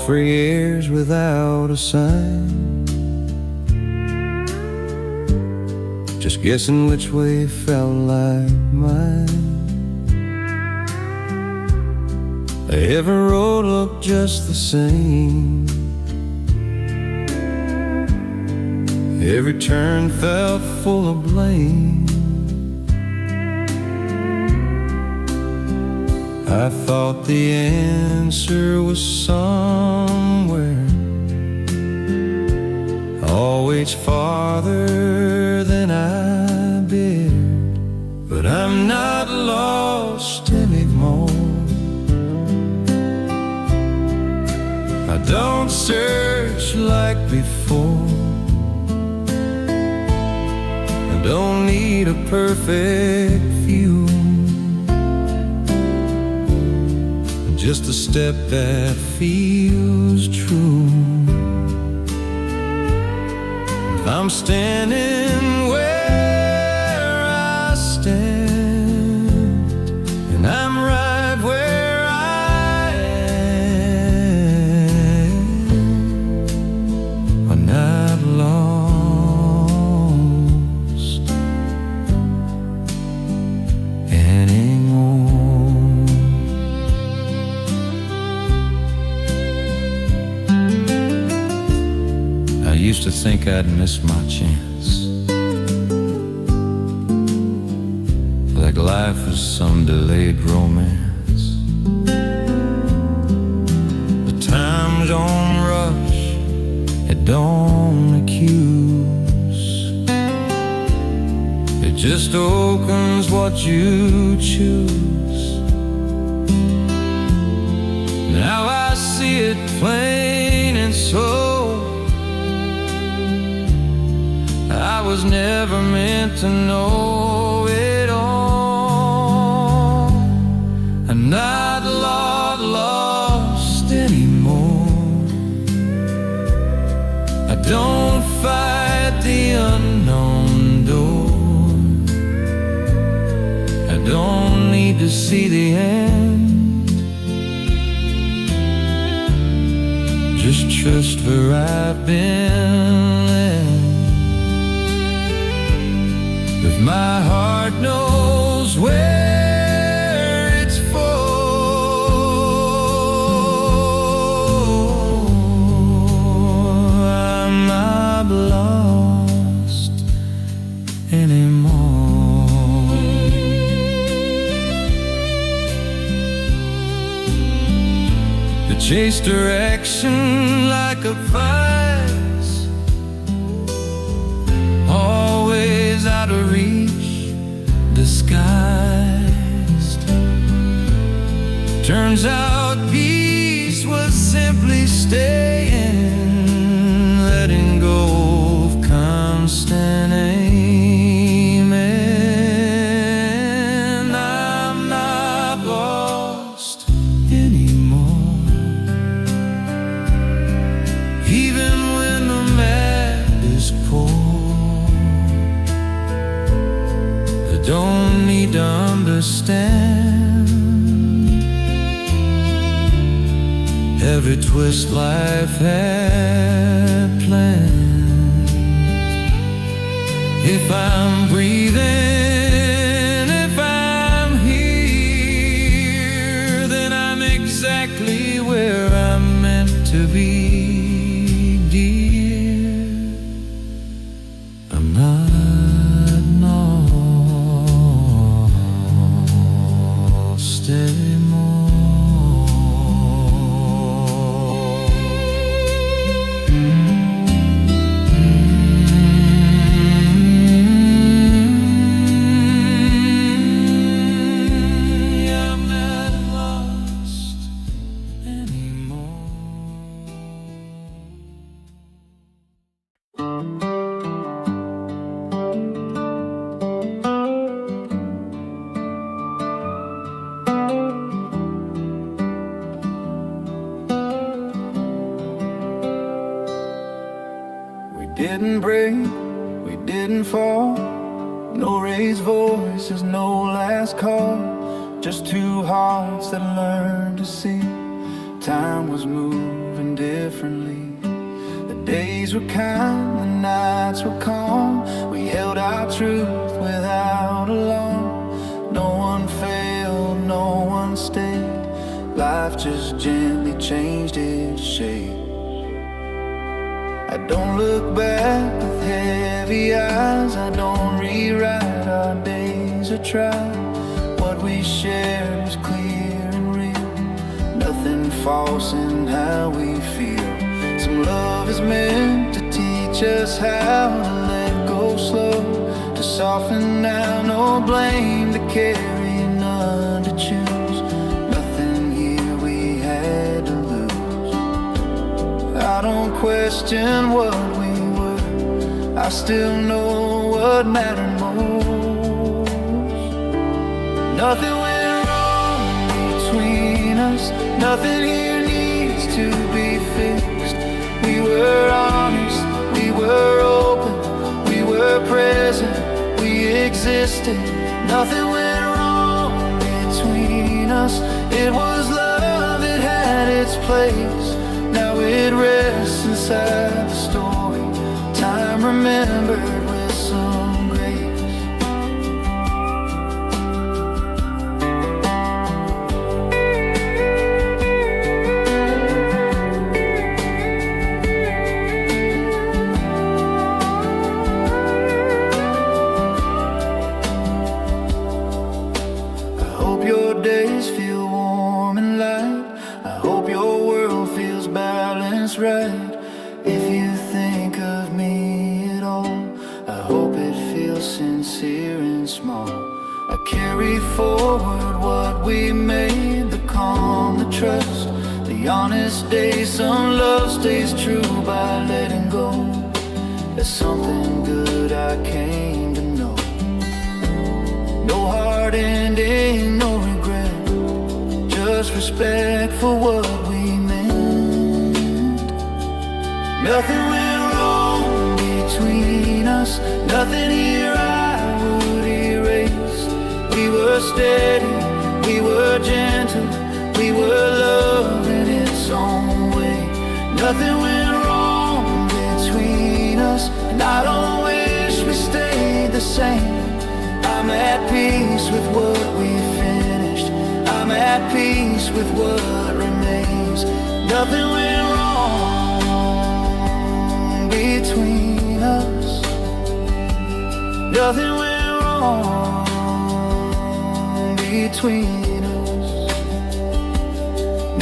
for years without a sign, just guessing which way felt like mine. Every road looked just the same, every turn felt full of blame. I thought the answer was somewhere, always farther than I bid. But I'm not lost anymore. I don't search like before. I don't need a perfect view, just a step that feels true. I'm standing where I stand, and I'm right where I am. I'm not lost anymore. I used to think I'd miss my chance, like life was some delayed romance. The times don't rush, it don't accuse, it just opens what you choose. Now I see it plain and so I was never meant to know it all. I'm not lost anymore. I don't fight the unknown door. I don't need to see the end, just trust where I've been. If my heart knows where it's for, I'm not lost anymore. To chase direction like a prize, always out of reach, disguised. Turns out peace was simply staying, letting go of constant aiming. I'm not lost anymore, even when the map is poor. Don't need to understand every twist life had planned. If I'm breathing, if I'm here, then I'm exactly where I'm meant to be, dear. I'm not anymore. I'm not lost anymore. Didn't break, we didn't fall. No raised voices, no last call. Just two hearts that learned to see time was moving differently. The days were kind, the nights were calm. We held our truth without alarm. No one failed, no one stayed. Life just gently changed its shape. I don't look back with heavy eyes. I don't rewrite our days or try. What we shared was clear and real. Nothing false in how we feel. Some love is meant to teach us how to let go slow, to soften now, no blame to carry, none to choose. Nothing here we had to lose. I don't question what we were. I still know what mattered most. Nothing went wrong between us. Nothing here needs to be fixed. We were honest, we were open, we were present, we existed. Nothing went wrong between us. It was love that had its place. Now it rests inside the story, time remembered with some grace. I hope your days feel warm and light. I hope your world feels balanced right. If you think of me at all, I hope it feels sincere and small. I carry forward what we made, the calm, the trust, the honest days. Some love stays true by letting go. There's something good I came to know. No hard ending, no regret, just respect for what we meant. Nothing went wrong between us. Nothing here I would erase. We were steady, we were gentle, we were love in its own way. Nothing went wrong between us, and I don't wish we stayed the same. I'm at peace with what we finished. I'm at peace with what remains. Nothing went wrong between us. Nothing went wrong between us.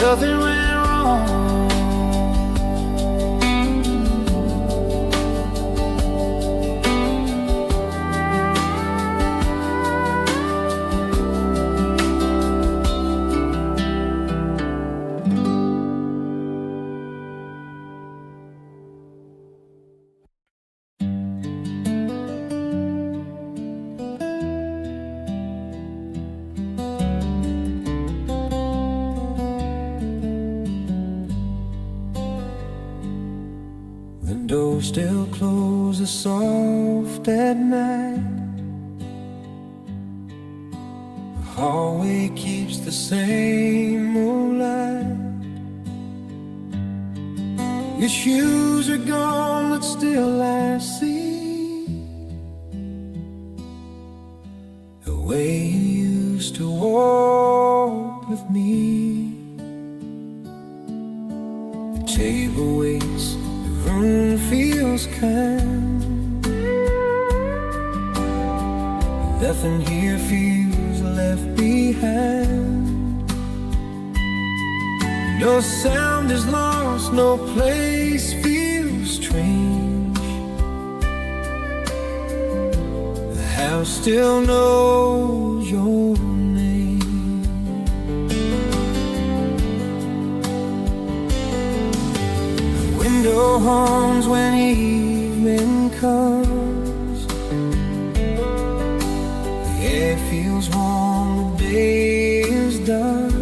Nothing went wrong. The door still closes soft at night. The hallway keeps the same old light. Your shoes are gone, but still I see the way you used to walk with me. The table waits, the room feels kind. Nothing here feels left behind. No sound is lost, no place feels strange. The house still knows your name. The window hums when evening comes. The air feels warm, the day is done.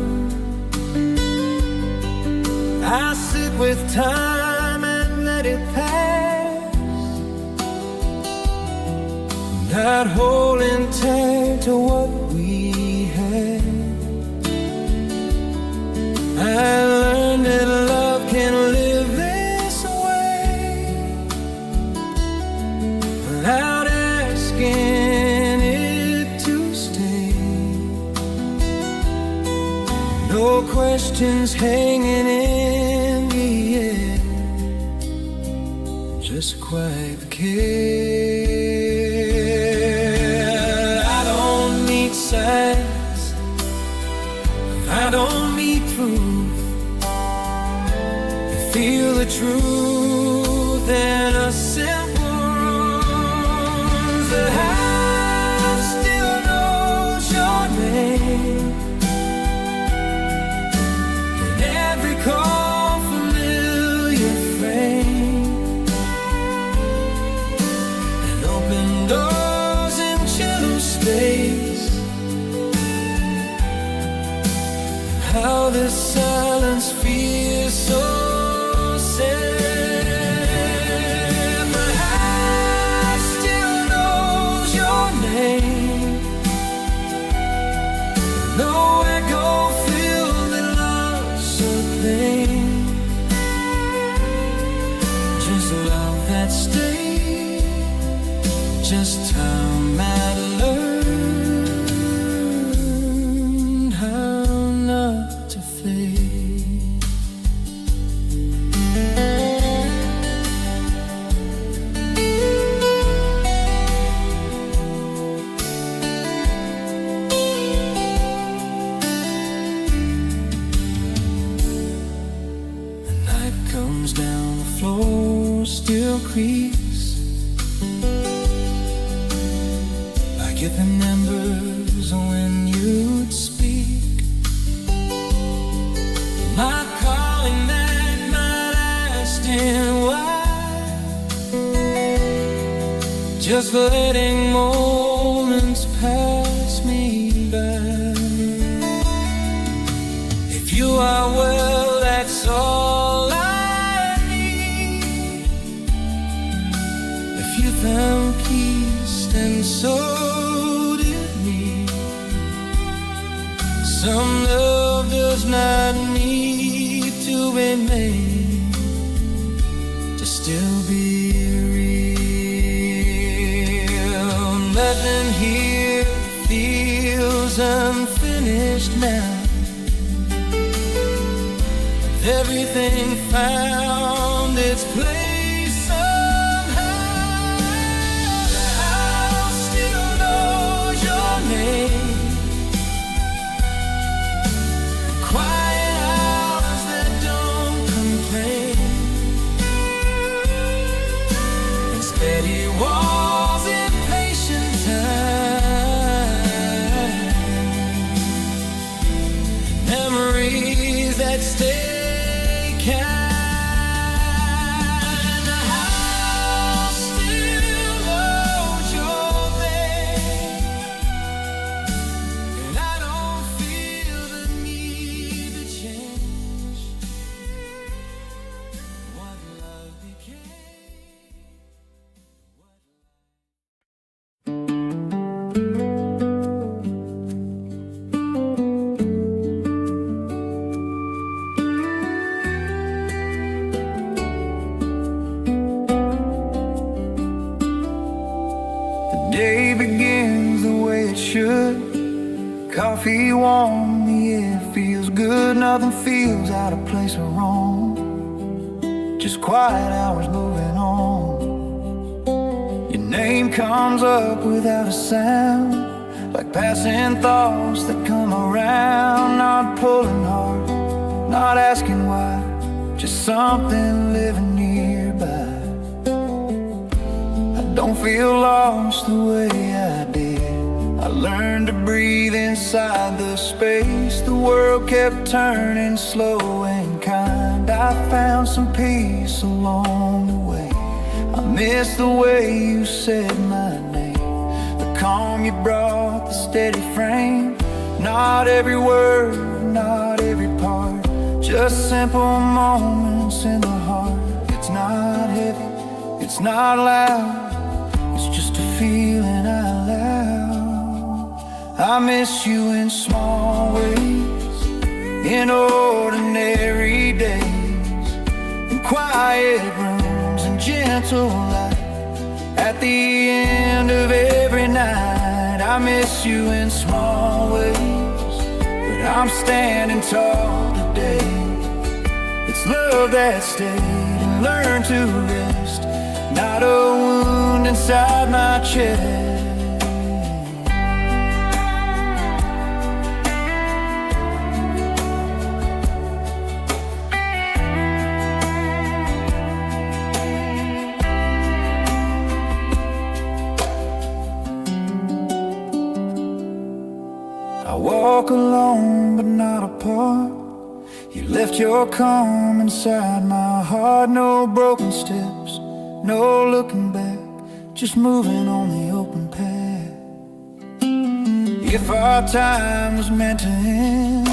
I sit with time and let it pass, not holding tight to what we had. I learned questions hanging in the air, just quiet the care. I don't need signs, I don't need proof. Feel the truth in a simple rules. The house still knows your name, in every call, familiar frame, and open doors into space. How this silence feels so said. My heart still knows your name. No echo filled in loss or pain, just love that stays, just time I learned how not to fade. Comes down the floor, still creaks, like it remembers when you'd speak. Not calling that not asking why, just letting moments pass me by. If you are well, that's all I found peace, and so did me. Some love does not need to be made to still be real. Nothing here feels unfinished now. Everything found its place. Steady walls in patient time, memories that stay kind. The house still knows you're there, and I don't feel the need to change what love became. Day begins the way it should. Coffee warm, the air feels good. Nothing feels out of place or wrong. Just quiet hours moving on. Your name comes up without a sound, like passing thoughts that come around. Not pulling hard, not asking why, just something living nearby. Don't feel lost the way I did. I learned to breathe inside the space. The world kept turning slow and kind. I found some peace along the way. I miss the way you said my name, the calm you brought, the steady frame. Not every word, not every part, just simple moments in the heart. It's not heavy, it's not loud, it's just a feeling out loud. I miss you in small ways, in ordinary days, in quiet rooms and gentle light. At the end of every night, I miss you in small ways, but I'm standing tall today. love that stayed and learned to rest, not a wound inside my chest. I walk alone but not apart. You left your calm inside my heart. No broken steps, no looking back, just moving on the open path. If our time was meant to end,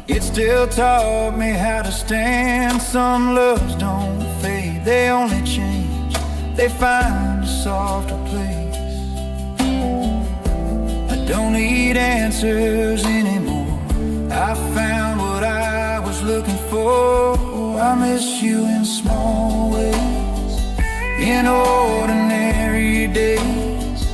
it still taught me how to stand. Some loves don't fade, they only change, they find a softer place. Don't need answers anymore, I found what I was looking for. I miss you in small ways, in ordinary days,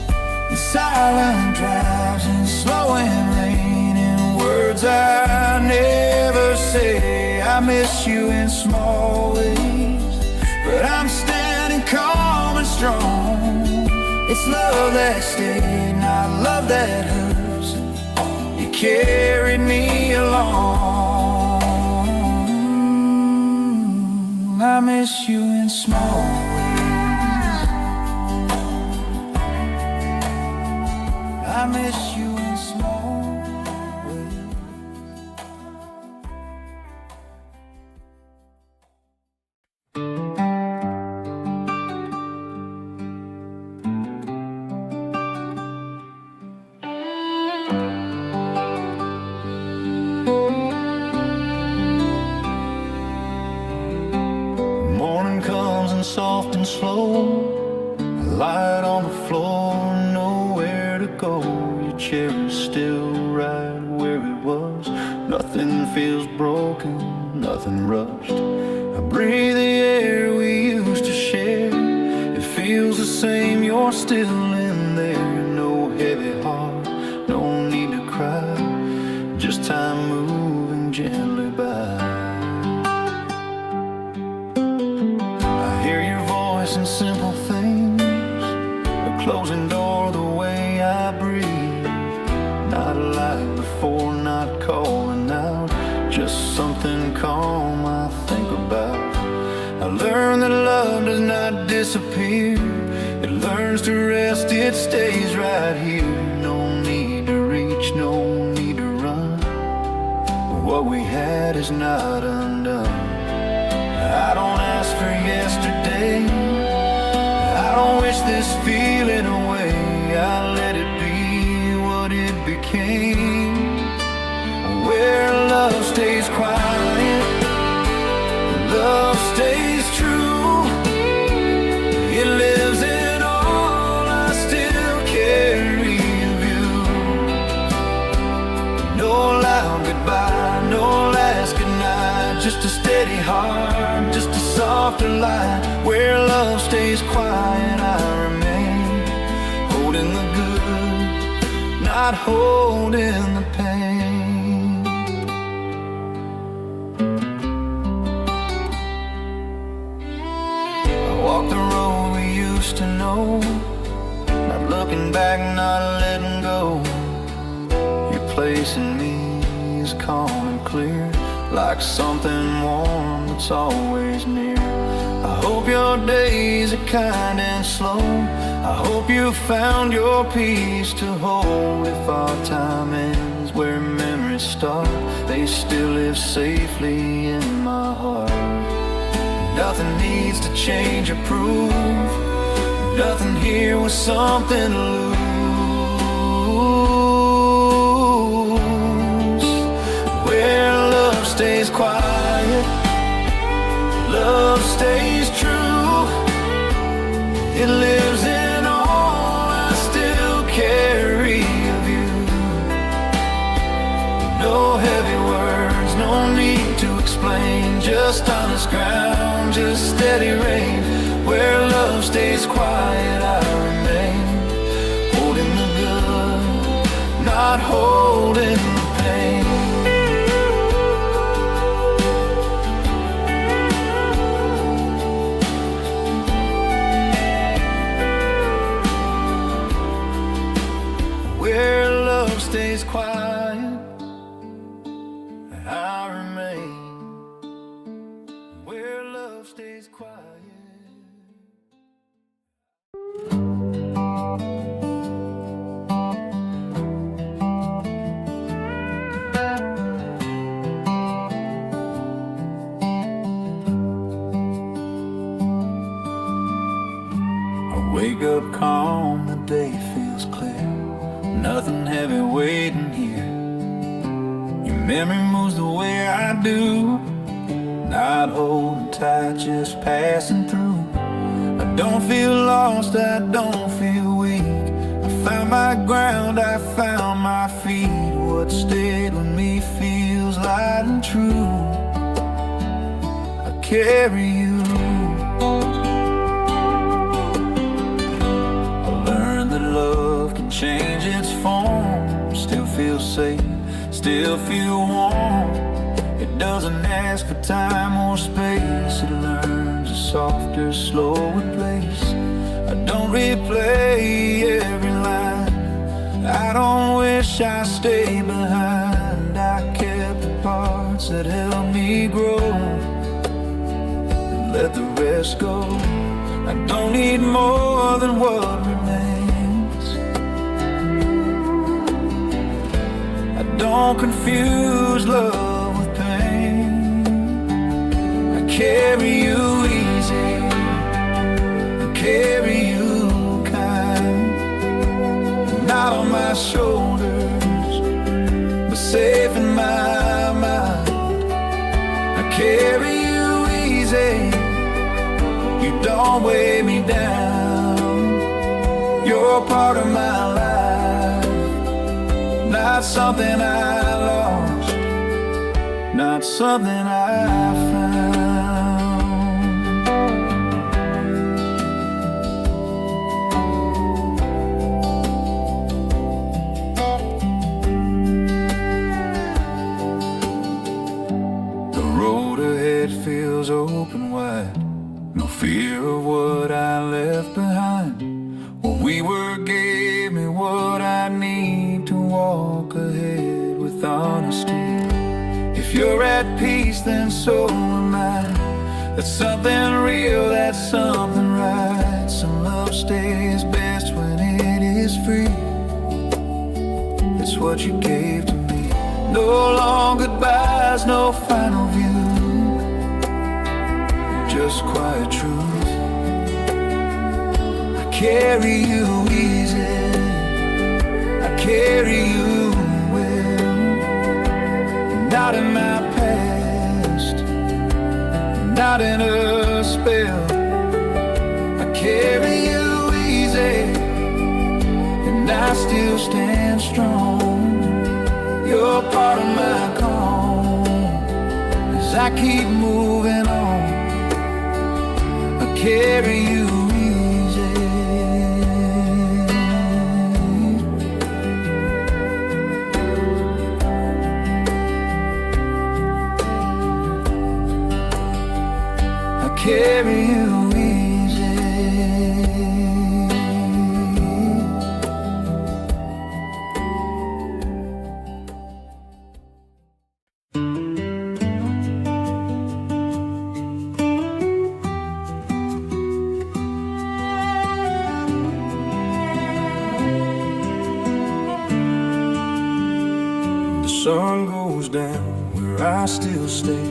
in silent drives, in slowing rain, in words I never say. I miss you in small ways, but I'm standing calm and strong. It's love that stayed, not love that hurts. You carried me along. I miss you in small ways. I miss you in small ways. Soft and slow, light on the floor, nowhere to go. Your chair is still right where it was. Nothing feels broken, nothing rushed. I breathe the air we used to share. It feels the same, you're still in there. No heavy heart, no need to cry, just time moving gently by. And simple things, a closing door, the way I breathe. Not like before, not calling out, just something calm I think about. I learned that love does not disappear, it learns to rest, it stays right here. No need to reach, no need to run, what we had is not undone. I don't ask for yesterday, I don't wish this feeling away. I let it be what it became. Where love stays quiet, love stays true. It lives in all I still carry of you. No loud goodbye, no last goodnight, just a steady heart, just a softer light. Where love stays quiet, I remain, holding the good, not holding the pain. I walk the road we used to know, not looking back, not letting go. Your place in me is calm and clear, like something warm that's always near. I hope your days are kind and slow, I hope you found your peace to hold. If our time ends where memories start, they still live safely in my heart. Nothing needs to change or prove, nothing here was something to lose. Where love stays quiet, love stays true. It lives in all I still carry of you. No heavy words, no need to explain, just honest ground, just steady rain. Where love stays quiet, I remain, holding the good, not holding the pain. Wake up calm, the day feels clear. Nothing heavy waiting here. Your memory moves the way I do. Not holding tight, just passing through. I don't feel lost, I don't feel weak. I found my ground, I found my feet. What stayed with me feels light and true. I carry you. I learned that love can change its form. Still feel safe, still feel warm. It doesn't ask for time or space. It learns a softer, slower place. I don't replay every line. I don't wish I stayed behind. I kept the parts that helped me grow and let the rest go. I don't need more than what remains. I don't confuse love with pain. I carry you easy, I carry you kind. Not on my shoulders, but safe in my mind. I carry you easy, you don't weigh me down. You're part of my life, not something I lost, not something I found. The road ahead feels open wide. No fear of what I left behind. What we were gave me what I need to walk ahead with honesty. If you're at peace, then so am I. That's something real, that's something right. Some love stays best when it is free. It's what you gave to me. No long goodbyes, no final view, just quiet truth. I carry you easy, I carry you well. Not in my past, not in a spell. I carry you easy, and I still stand strong. You're part of my calm as I keep moving on. I carry you easy. I carry you easy. The sun goes down where I still stay.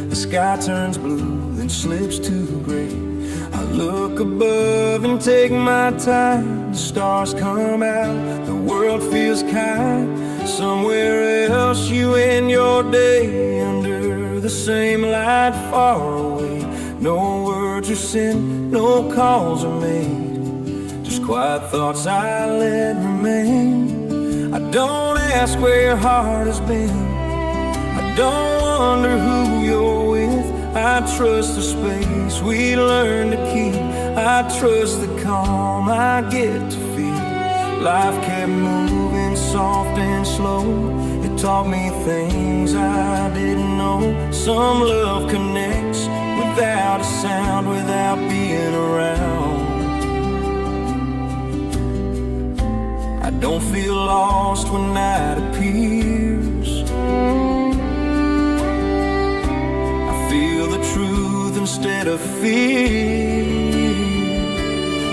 The sky turns blue, then slips to gray. I look above and take my time. The stars come out, the world feels kind. Somewhere else you end your day, under the same light far away. No words are sent, no calls are made, just quiet thoughts I let remain. I don't ask where your heart has been, I don't wonder who you're with. I trust the space we learn to keep, I trust the calm I get to feel. Life kept moving soft and slow, it taught me things I didn't know. Some love connects without a sound, without being around. I don't feel lost when night appears, I feel the truth instead of fear.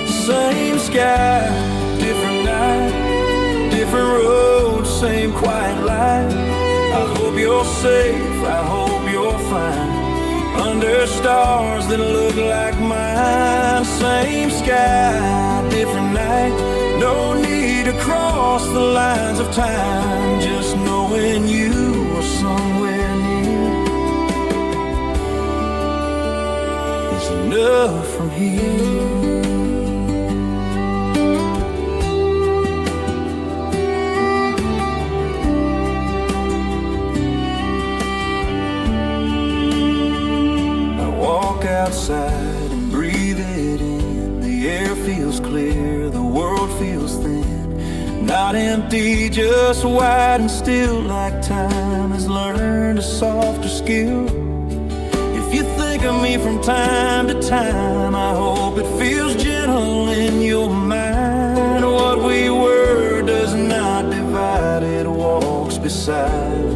Same sky, different night, different road, same quiet light. I hope you're safe, I hope you're fine, under stars that look like mine. Same sky, to cross the lines of time, just knowing you are somewhere near is enough from here. Outside and breathe it in. The air feels clear, the world feels thin. Not empty, just wide and still, like time has learned a softer skill. If you think of me from time to time, I hope it feels gentle in your mind. What we were does not divide, it walks beside.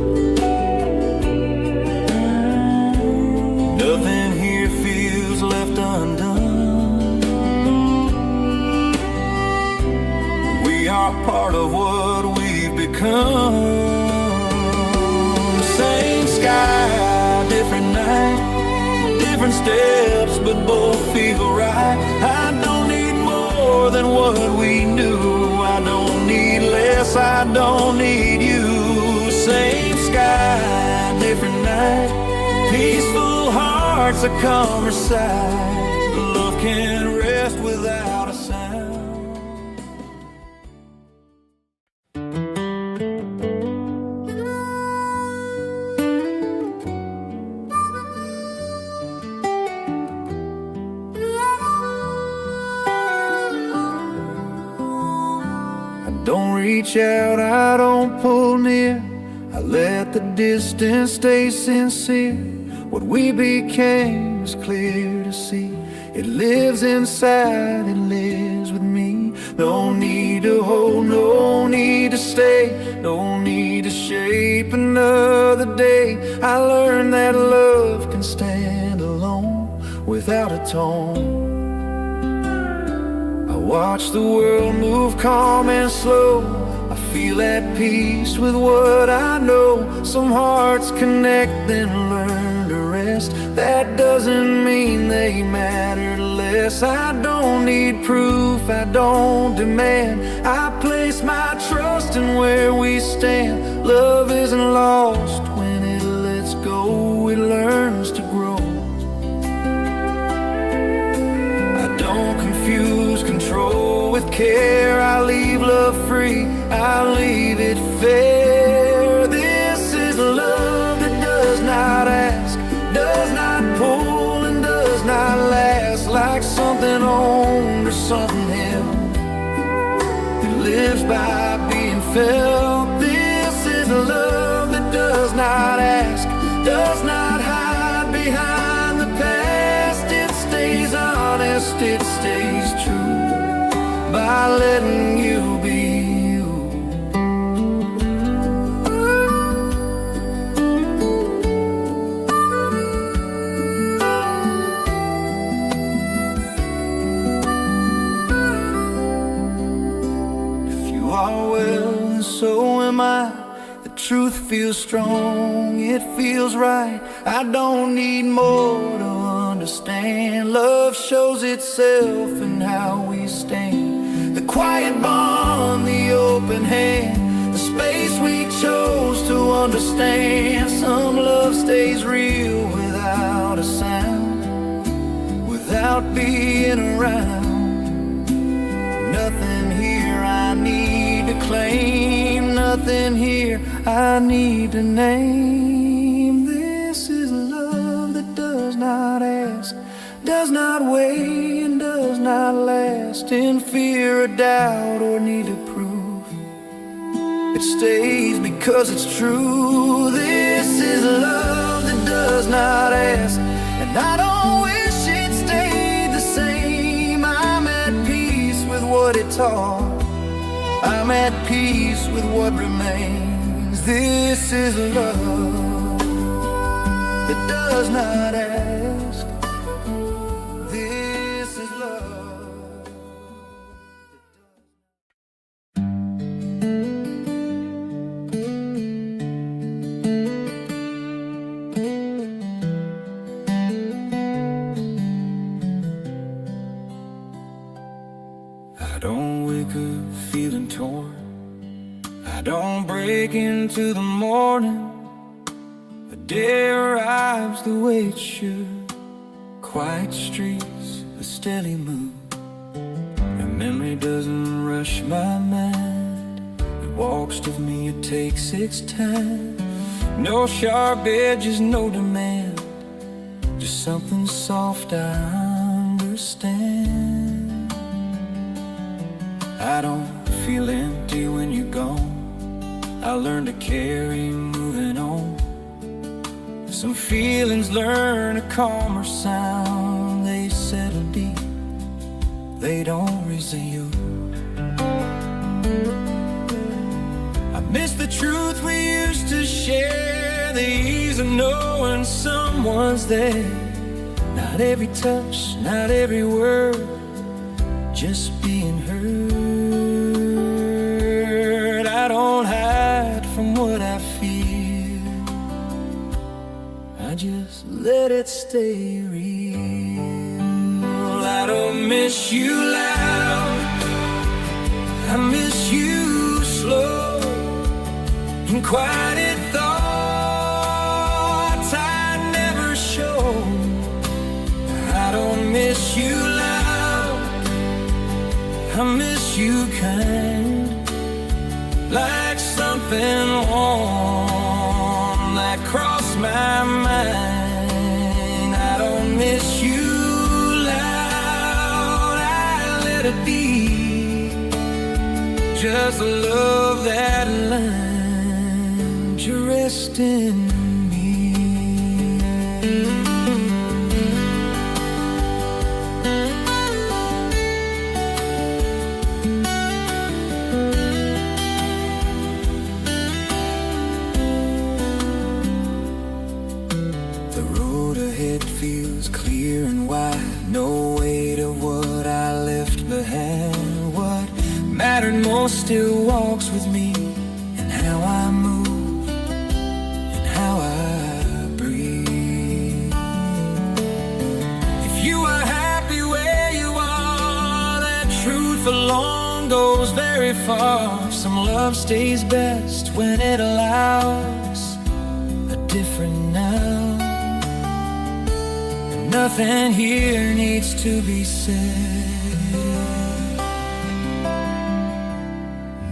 Nothing here feels left undone. We are part of what we've become. Same sky, different night, different steps, but both feel right. I don't need more than what we knew. I don't need less, I don't need you. Same sky, different night, peaceful hearts that conversate. Love can't rest without a sound. I don't reach out, I don't pull near. I let the distance stay sincere. What we became is clear to see. It lives inside, it lives with me. No need to hold, no need to stay, no need to shape another day. I learned that love can stand alone without a tone. I watch the world move calm and slow. I feel at peace with what I know. Some hearts connect, then learn to rest. That doesn't mean they matter less. I don't need proof, I don't demand. I place my trust in where we stand. Love isn't lost when it lets go, it learns to grow. I don't confuse control with care. I leave love free, I leave it fair. This is love that does not ask, does not pull, and does not last. Like something owned or something held, it lives by being felt. This is love that does not ask, does not hide behind the past. It stays honest, it stays true, by letting you be you. If you are well, and so am I. The truth feels strong, it feels right. I don't need more to understand. Love shows itself in how we stand. The quiet bond, the open hand, the space we chose to understand. Some love stays real without a sound, without being around. Nothing here I need to claim, nothing here I need to name. This is love that does not ask, does not wait, and does not last in fear or doubt or need of proof. It stays because it's true. This is love that does not ask, and I don't wish it stayed the same. I'm at peace with what it taught, I'm at peace with what remains. This is love that does not ask. This is love. I I don't wake up feeling torn. I don't break into the morning. The day arrives the way it should. Quiet streets, a steady mood. Your memory doesn't rush my mind. It walks with me, it takes its time. No sharp edges, no demand. Just something soft I understand. I don't feel empty when you're gone. I learn to carry moving on. Some feelings learn a calmer sound. They settle deep, they don't reveal. I miss the truth we used to share, the ease of knowing someone's there. Not every touch, not every word, just being heard. I don't hide from what I feel, I just let it stay real. I don't miss you loud, I miss you slow, in quiet thoughts I never show. I don't miss you loud, I miss you kind, like something warm that crossed my mind. I don't miss you loud, I let it be, just love that line to rest in me. The road ahead feels clear and wide, no weight of what I left behind. What mattered most still walks with me, and how I move, and how I breathe. If you are happy where you are, that truth alone goes very far. Some love stays best when it allows a different now. And nothing here needs to be said.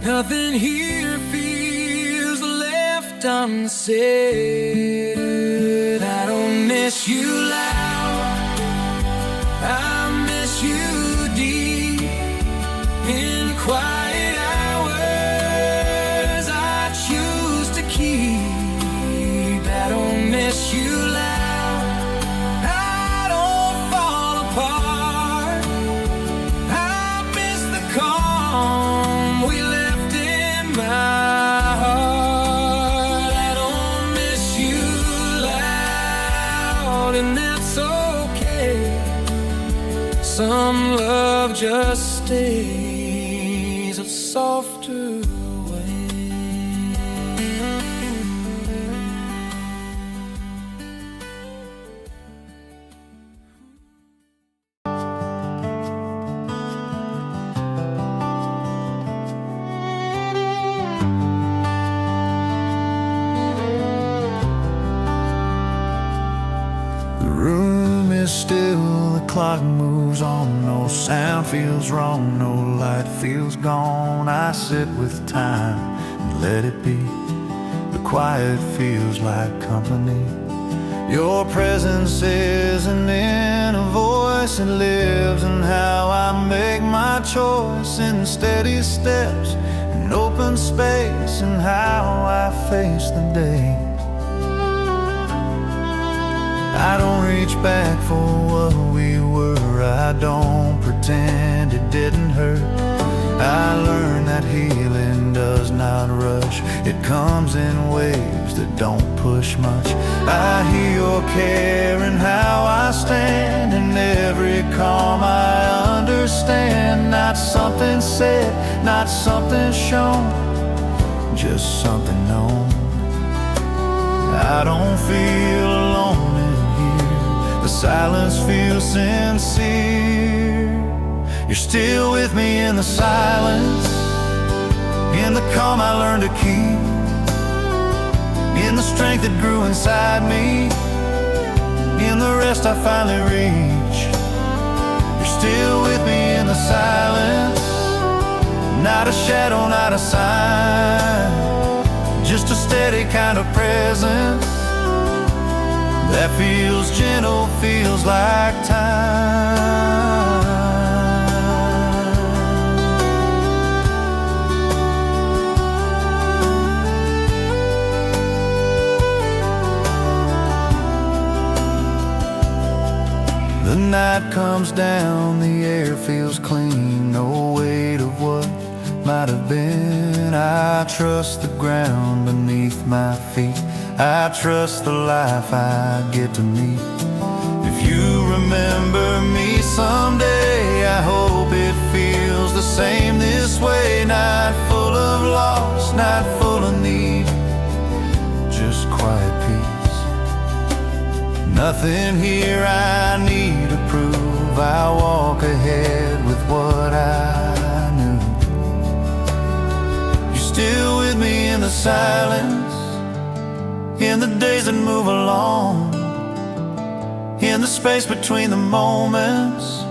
Nothing here feels left unsaid. I don't miss you loud, I miss you deep, in quiet hours I choose to keep. I don't miss you loud, I don't fall apart. I miss the calm we left in my heart. I don't miss you loud, and that's okay. Some love just stays a softer way. The room is still, the clock moves on. No sound feels wrong, no light feels gone. I sit with time and let it be. The quiet feels like company. Your presence isn't in a voice, it lives in how I make my choice. In steady steps, an open space, and how I face the day. I don't reach back for what we were, I don't pretend it didn't hurt. I learned that healing does not rush, it comes in waves that don't push much. I hear your care in how I stand, in every calm I understand. Not something said, not something shown, just something known. I don't feel alone in here, the silence feels sincere. You're still with me in the silence, in the calm I learned to keep, in the strength that grew inside me, in the rest I finally reach. You're still with me in the silence, not a shadow, not a sign, just a steady kind of presence that feels gentle, feels like time. The night comes down, the air feels clean, no weight of what might have been. I trust the ground beneath my feet, I trust the life I get to meet. If you remember me someday, I hope it feels the same this way. Not full of loss, not full of need, just quiet peace. Nothing here I need to prove, I walk ahead with what I knew. You're still with me in the silence, in the days that move along, in the space between the moments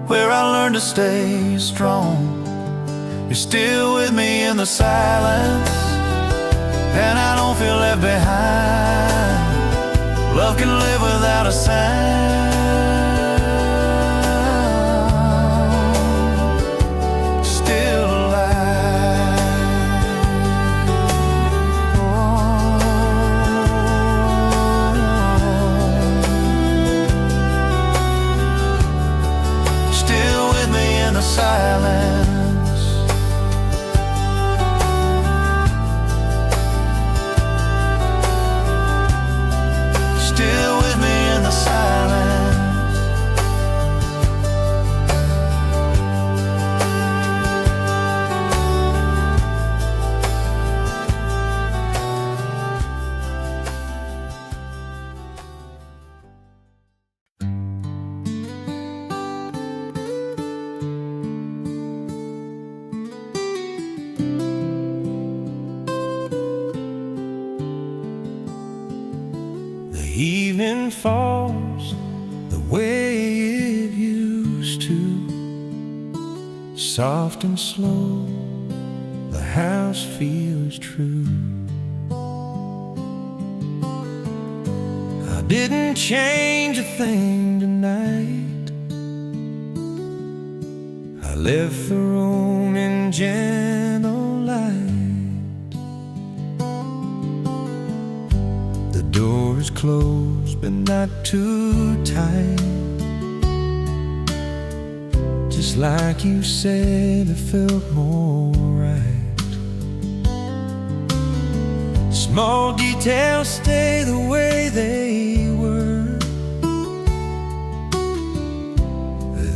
where I learn to stay strong. You're still with me in the silence, and I don't feel left behind. Love can live without a sound, still alive. Still with me in the silence, still with me in the silence. The evening falls the way it used to, soft and slow, the house feels true. I didn't change a thing tonight, I left the room in gentle light. The door is closed but not too tight, just like you said, it felt more right. Small details stay the way they were,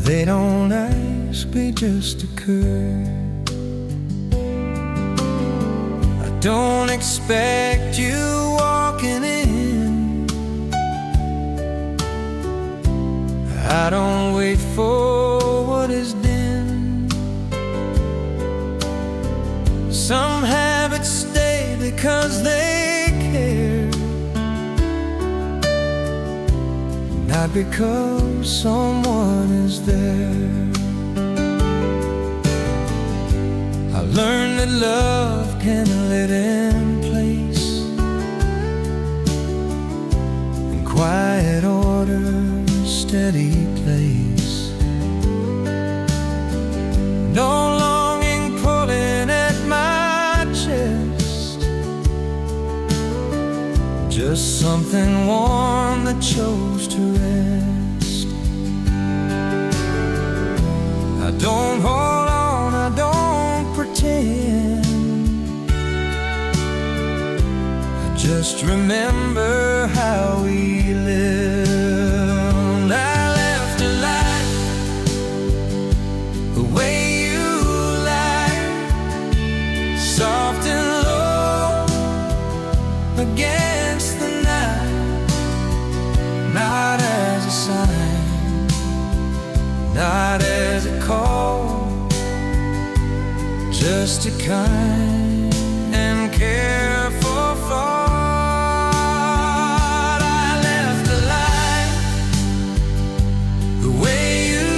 they don't ask, they just occur. I don't expect you walking in, I don't wait for what is dim. Some habits stay because they care, not because someone is there. I learned that love can lit in place, in quiet order, steady place. No longing pulling at my chest, just something warm that chose to rest. I don't hold on, I don't pretend, I just remember how we lived. I left a light the way you like, soft and low against the night, not as a sign, not as a call, just a kind and careful thought. I left the light the way you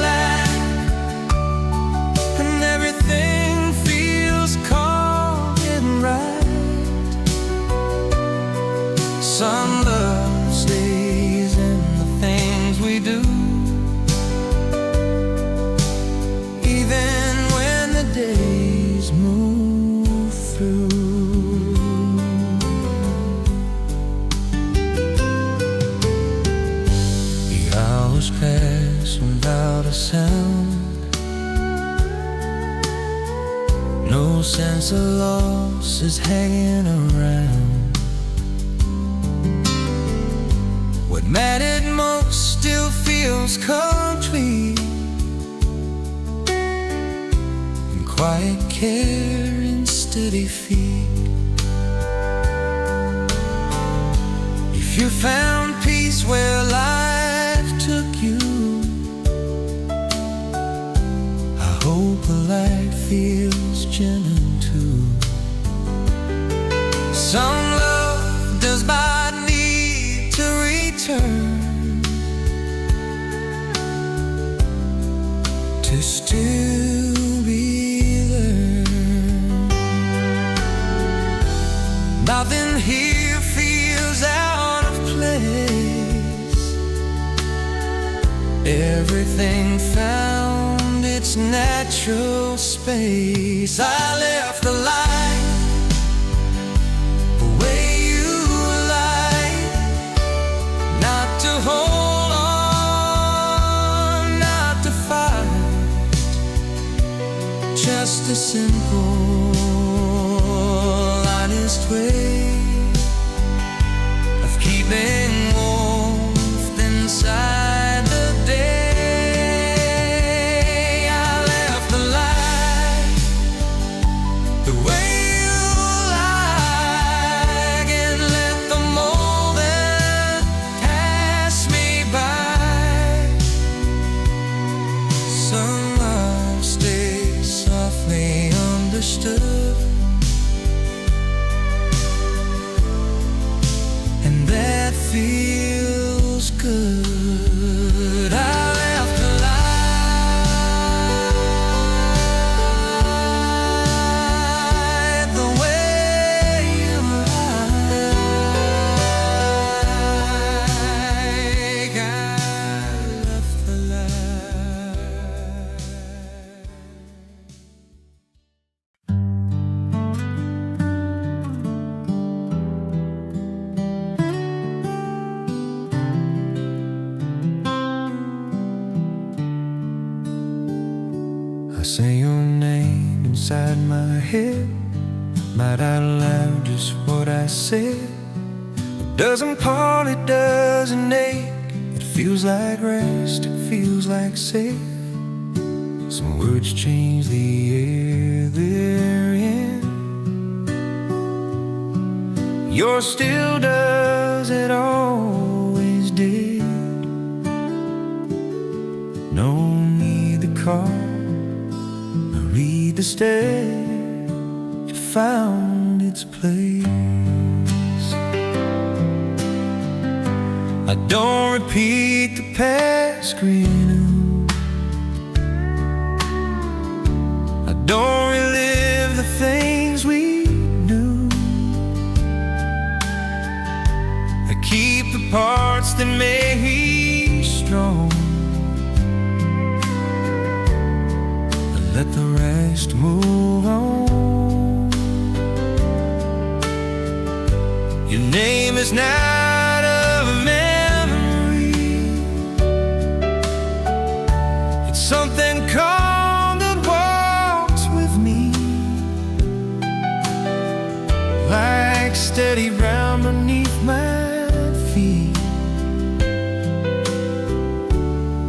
like, and everything feels calm and right. Some love stays in the things we do, even when the days move through. The hours pass without a sound, no sense of loss is hanging around. What mattered most still feels complete, in quiet care and steady feet. If you found peace where life took you, I hope a life feels gentle too. Some love does not need to return to still be learned. Nothing here feels out of place. Everything found its natural space. I left the light the way you like, not to hold on, not to fight, just a simple, honest way of keeping warmth inside the day. I left the light the way you like, and let the moment pass me by. Some love stays softly understood, and that feels good. I left the light the way you like. I left the light. I say your name inside my head, might out loud just what I said. It doesn't part, it doesn't ache. It feels like rest, it feels like safe. Some words change the air they're in. Yours still does, it always did. No need to call, read the step, it found its place. I don't repeat the past renew, I don't relive the things we knew. I keep the parts that make me strong, let the rest move on. Your name is not a memory, it's something calm that walks with me, like steady ground beneath my feet.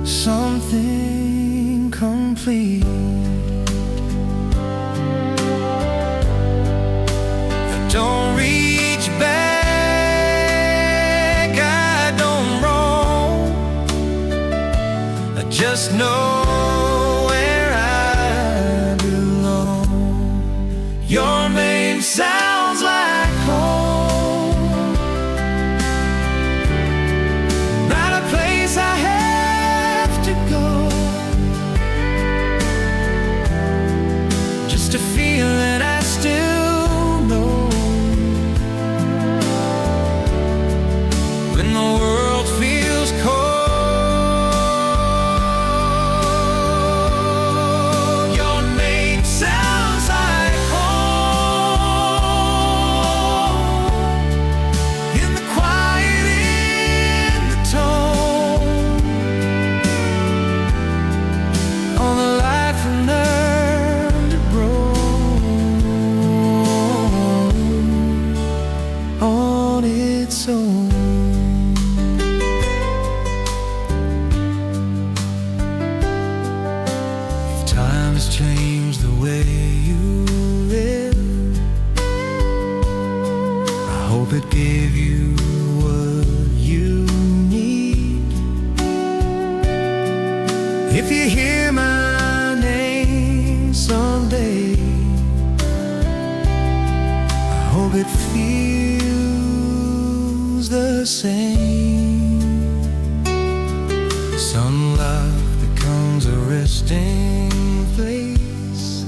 Something complete. Don't reach back, I don't roam, I just know where I belong. Time has changed the way you live. I hope it gave you what you need. If you hear my name someday, I hope it feels the same. Some love becomes a resting place,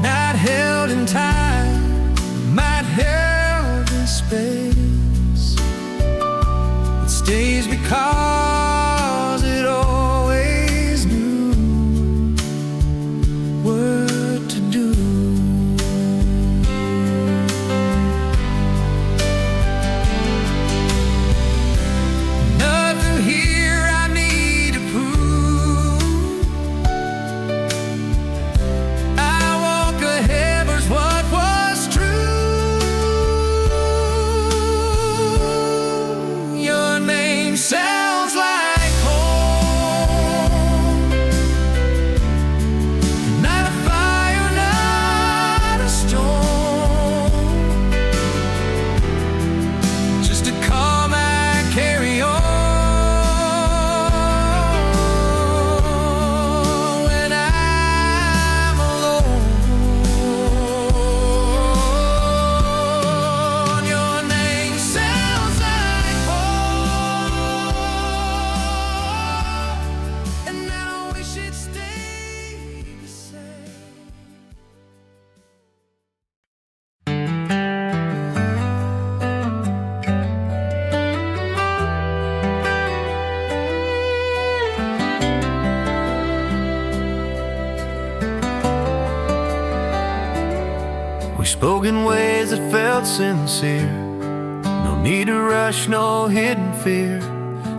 not held in time, might held in space. It stays because it always knew what to do. Nothing here I need to prove. I walk ahead was what was true. Your name sounds like home. Not a fire, not a storm, just a calm I carry on when I'm alone. Your name sounds like home, and I wish it stayed the same. We spoke in ways that felt sincere. No need to rush, no hidden fear.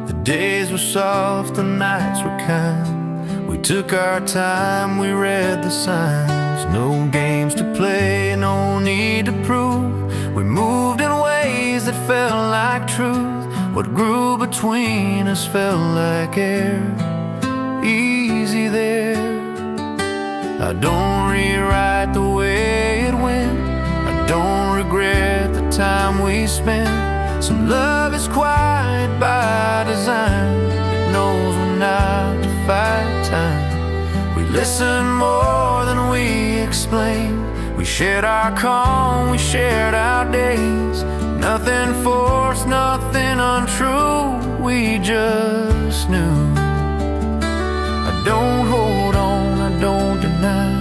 The days were soft, the nights were kind. We took our time, we read the signs. No games to play, no need to prove. We moved in ways that felt like truth. What grew between us felt like air, easy there. I don't rewrite the way it went. I don't regret the time we spent. Some love is quiet by design. It knows when not to fight time. We listen more than we explain. We shared our calm, we shared our days. Nothing forced, nothing untrue. We just knew. I don't hold on, I don't deny.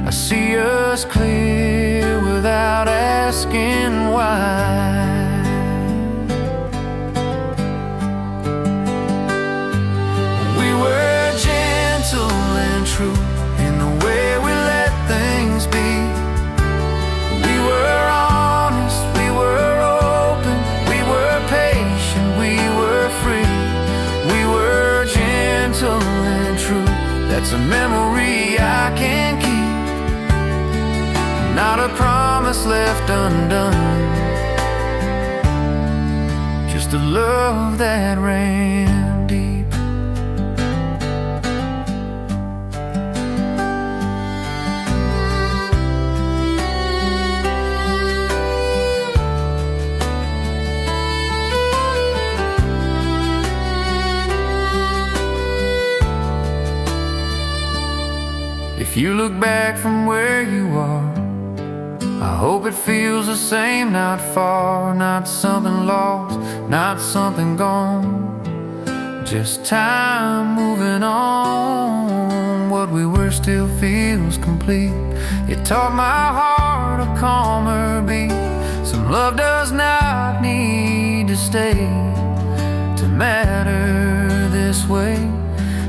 I see us clear without asking why. We were gentle and true in the way we let things be. We were honest, we were open, we were patient, we were free. We were gentle and true. That's a memory I can keep. Not a promise left undone, just a love that ran deep. If you look back from where you are, I hope it feels the same, not far, not something lost, not something gone. Just time moving on. What we were still feels complete. It taught my heart a calmer beat. Some love does not need to stay to matter this way.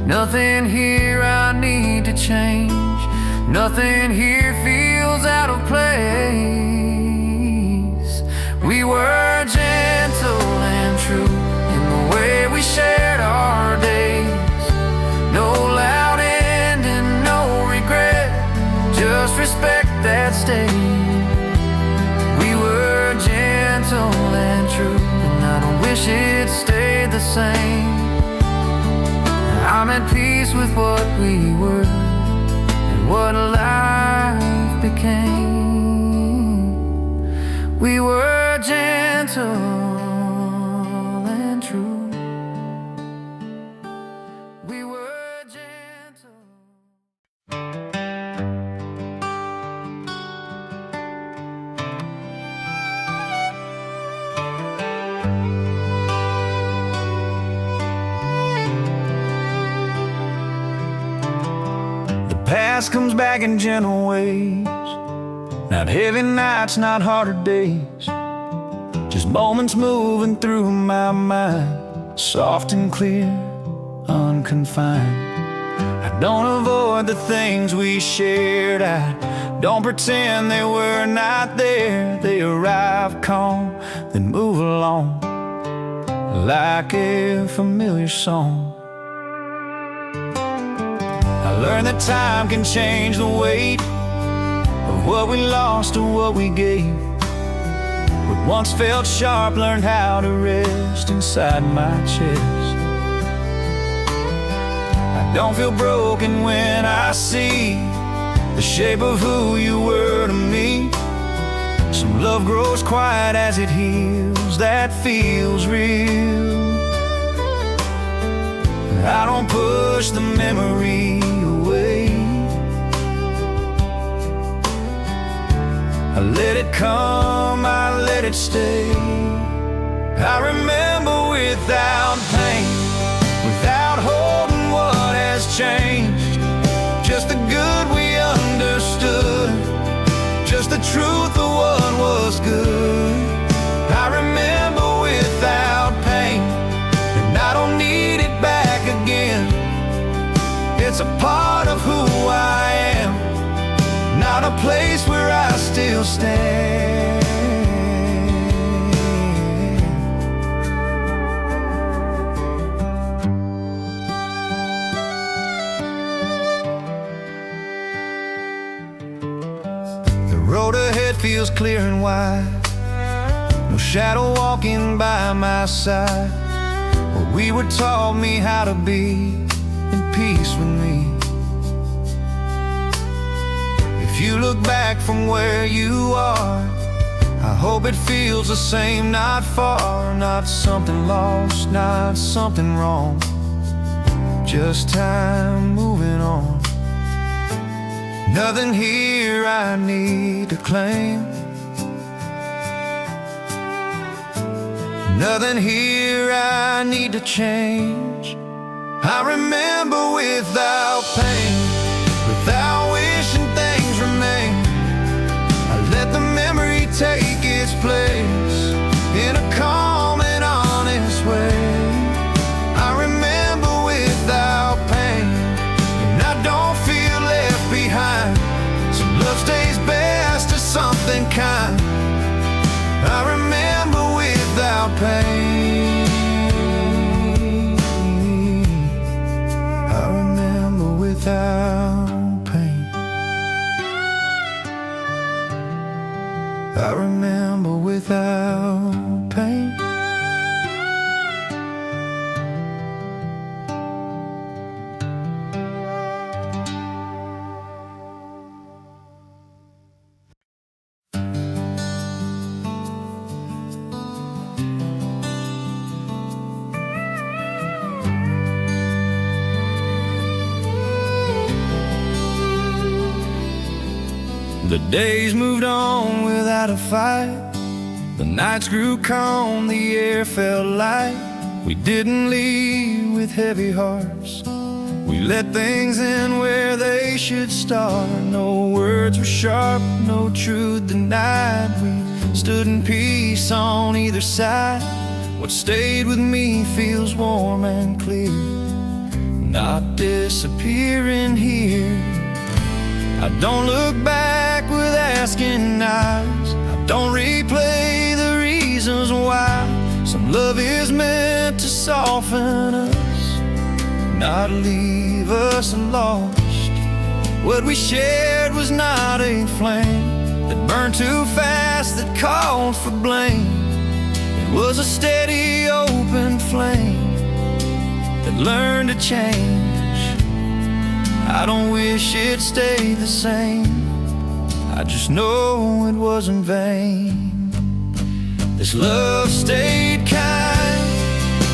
Nothing here I need to change. Nothing here feels out of place. We were gentle and true in the way we shared our days. No loud ending, no regret, just respect that stayed. We were gentle and true, and I don't wish it stayed the same. I'm at peace with what we were. past comes back in gentle ways. Not heavy nights, not harder days, just moments moving through my mind, soft and clear, unconfined. I don't avoid the things we shared, I don't pretend they were not there. They arrive calm, then move along like a familiar song. I learned that time can change the weight of what we lost or what we gave. What once felt sharp learned how to rest inside my chest. I don't feel broken when I see the shape of who you were to me. Some love grows quiet as it heals, that feels real. I don't push the memory away, I let it come, I let it stay. I remember without pain, without holding what has changed, just the good we understood, just the truth of what was good. I remember without pain, and I don't need it back again. It's a part of who I am, not a place where I still stand. The road ahead feels clear and wide, no shadow walking by my side. Well, we were taught me how to be in peace with me. If you look back from where you are, I hope it feels the same, not far, not something lost, not something wrong, just time moving on. Nothing here I need to claim, nothing here I need to change. I remember without pain, without wishing things remain. I let the memory take its place in a calm and honest way. I remember without pain, and I don't feel left behind. So love stays best as something kind. I remember without pain, I remember without pain, I remember without pain. The days moved on without a fight, the nights grew calm, the air felt light. We didn't leave with heavy hearts, we let things in where they should start. No words were sharp, no truth denied, we stood in peace on either side. What stayed with me feels warm and clear, not disappearing here. I don't look back with asking eyes, I don't replay the reasons why. Some love is meant to soften us, not leave us lost. What we shared was not a flame that burned too fast, that called for blame. It was a steady open flame that learned to change. I don't wish it stayed the same, I just know it wasn't vain. This love stayed kind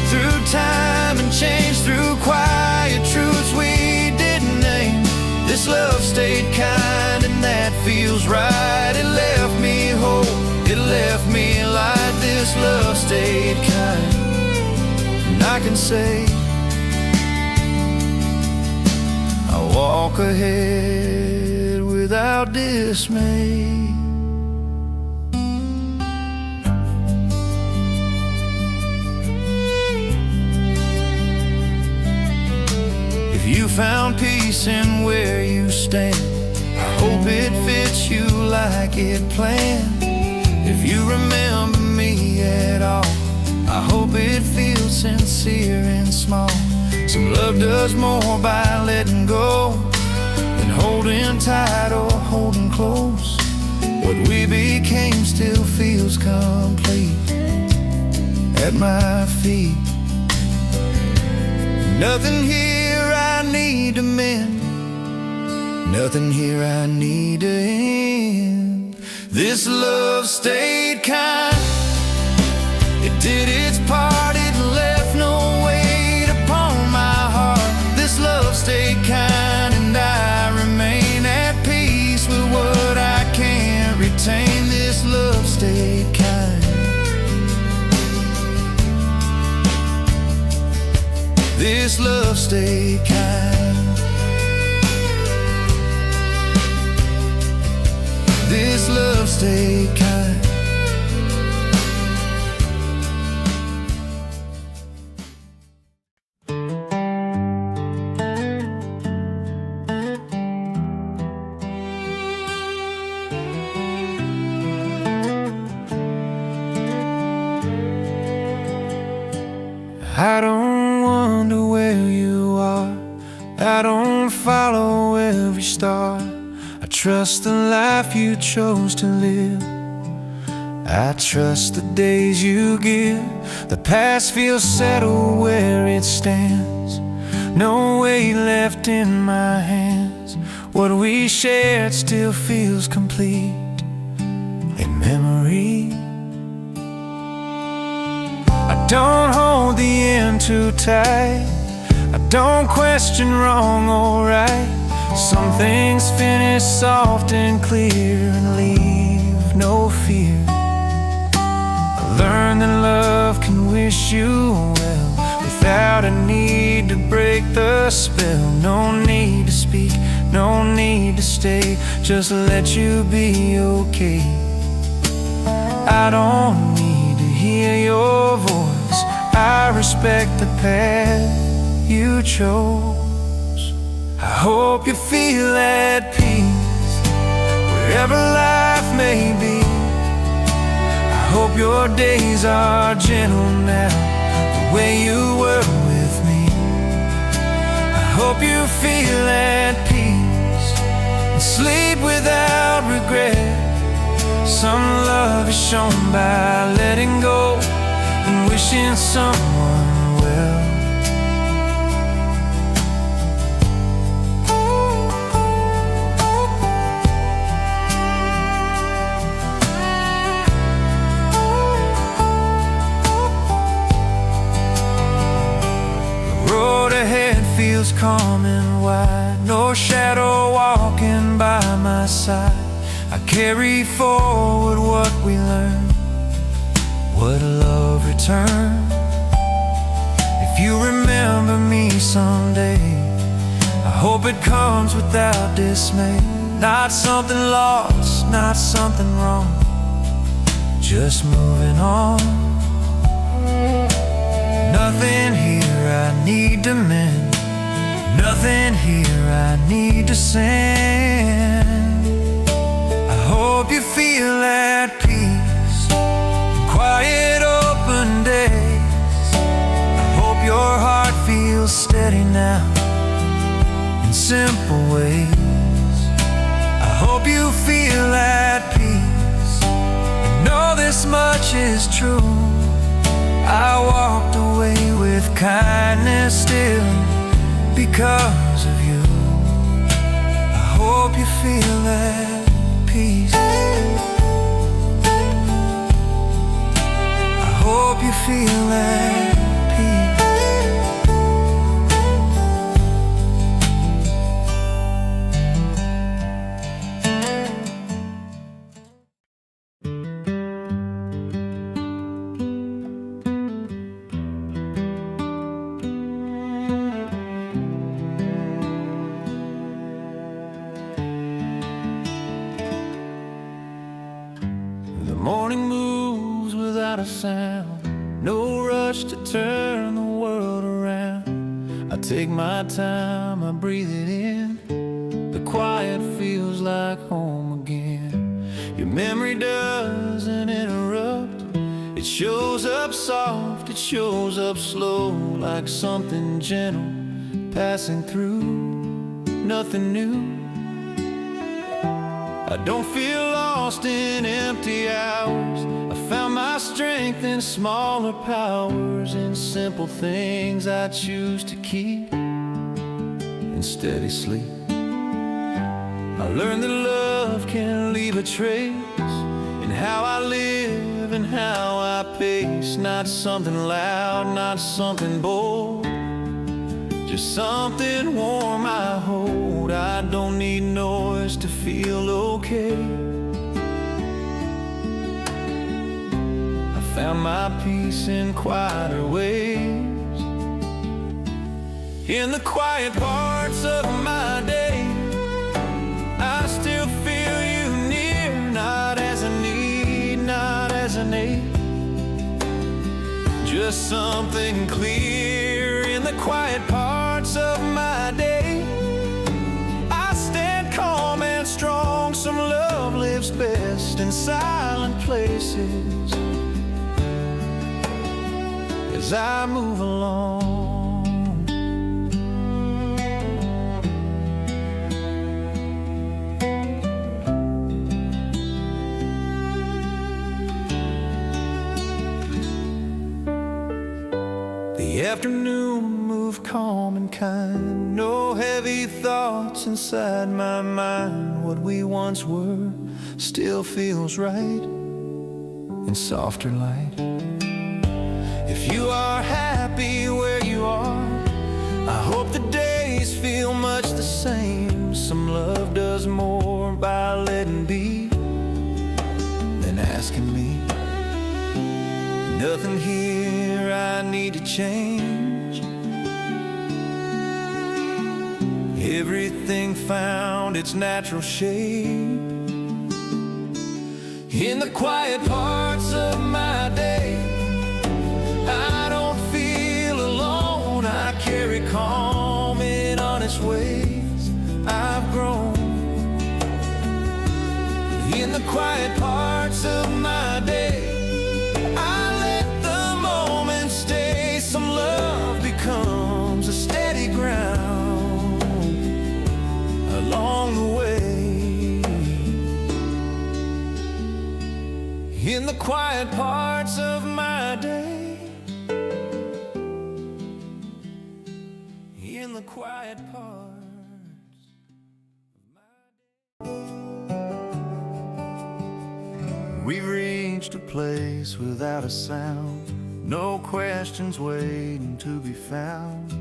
through time and change, through quiet truths we didn't name. This love stayed kind and that feels right. It left me hope, it left me light. This love stayed kind, and I can say I walk walk ahead without dismay. If you found peace in where you stand, I hope it fits you like it planned. If you remember me at all, I hope it feels sincere and small. Some love does more by letting go than holding tight or holding close. What we became still feels complete at my feet. Nothing here I need to mend, nothing here I need to end. This love stayed kind, it did its part, it left no weight upon my heart. This love stayed kind, and I remain at peace with what I can't retain. This love stayed kind. This love stayed kind. This love stayed kind. I don't wonder where you are, I don't follow every star. I trust the life you chose to live, I trust the days you give. The past feels settled where it stands, no weight left in my hands. What we shared still feels complete in memory. I don't hold the end too tight, I don't question wrong or right. Some things finish soft and clear and leave no fear. I learned that love can wish you well without a need to break the spell. No need to speak, no need to stay, just let you be okay. I don't need to hear your voice, I respect the path you chose. I hope you feel at peace wherever life may be. I hope your days are gentle now, the way you were with me. I hope you feel at peace and sleep without regret. Some love is shown by letting go and wishing someone well. The road ahead feels calm and wide, no shadow walking by my side. I carry forward what we learned, what love returned. If you remember me someday, I hope it comes without dismay. Not something lost, not something wrong, just moving on. Nothing here I need to mend, nothing here I need to send. I hope you feel at peace in quiet open days. I hope your heart feels steady now in simple ways. I hope you feel at peace and know this much is true. I walked away with kindness still because of you. I hope you feel at peace. I hope you feel at peace. sound, no rush to turn the world around. I take my time, I breathe it in. The quiet feels like home again. Your memory doesn't interrupt. It shows up soft, it shows up slow, like something gentle passing through, nothing new. I don't feel lost in empty hours. I found my strength in smaller powers, in simple things I choose to keep, in steady sleep. I learned that love can leave a trace in how I live and how I pace. Not something loud, not something bold, just something warm I hold. I don't need noise to feel okay. I found my peace in quieter ways. In the quiet parts of my day, I still feel you near, not as a need, not as an ache, just something clear. In the quiet parts of my day, I stand calm and strong. Some love lives best in silent places as I move along. The afternoon moved calm and kind, no heavy thoughts inside my mind. What we once were still feels right in softer light. If you are happy where you are, I hope the days feel much the same. Some love does more by letting be than asking me. Nothing here I need to change. Everything found its natural shape. In the quiet parts of my day, I don't feel alone. I carry calm in honest ways. I've grown. In the quiet parts of my day, some love becomes a steady ground along the way. In the quiet parts of my day, in the quiet parts of my day. We've reached a place without a sound, no questions waiting to be found.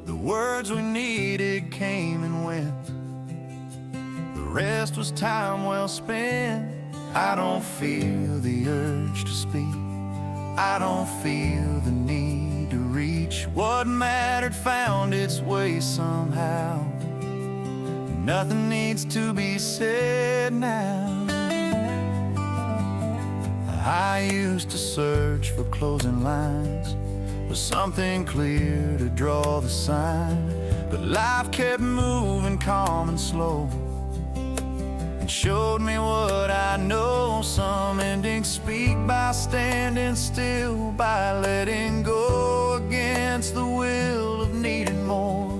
The words we needed came and went. The rest was time well spent. I don't feel the urge to speak. I don't feel the need to reach. What mattered found its way somehow. Nothing needs to be said now. I used to search for closing lines, for something clear to draw the sign. But life kept moving calm and slow, and showed me what I know. Some endings speak by standing still, by letting go against the will of needing more,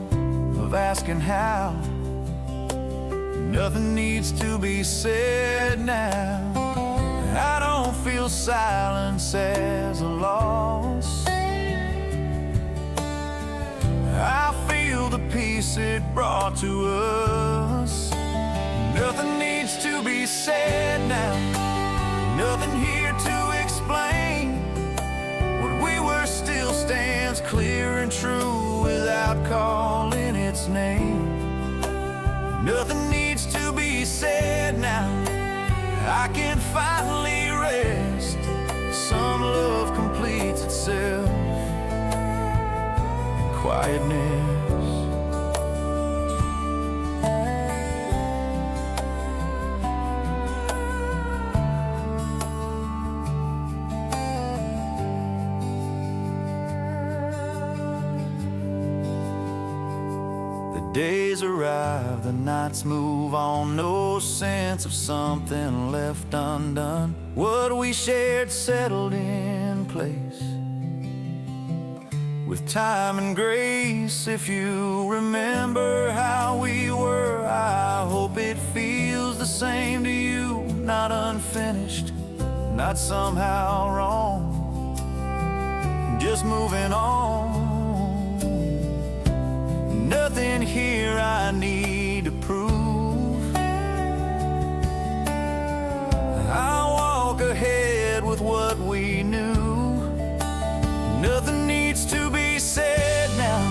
of asking how. Nothing needs to be said now. I don't feel silence as a loss. I feel the peace it brought to us. Nothing needs to be said now. Nothing here to explain. What we were still stands clear and true without calling its name. Nothing needs to be said now. I can finally rest. Some love completes itself in quietness. days arrive, the nights move on, no sense of something left undone. What we shared settled in place with time and grace. If you remember how we were, I hope it feels the same to you. Not unfinished, not somehow wrong, just moving on. Nothing here I need to prove. I walk ahead with what we knew. Nothing needs to be said now,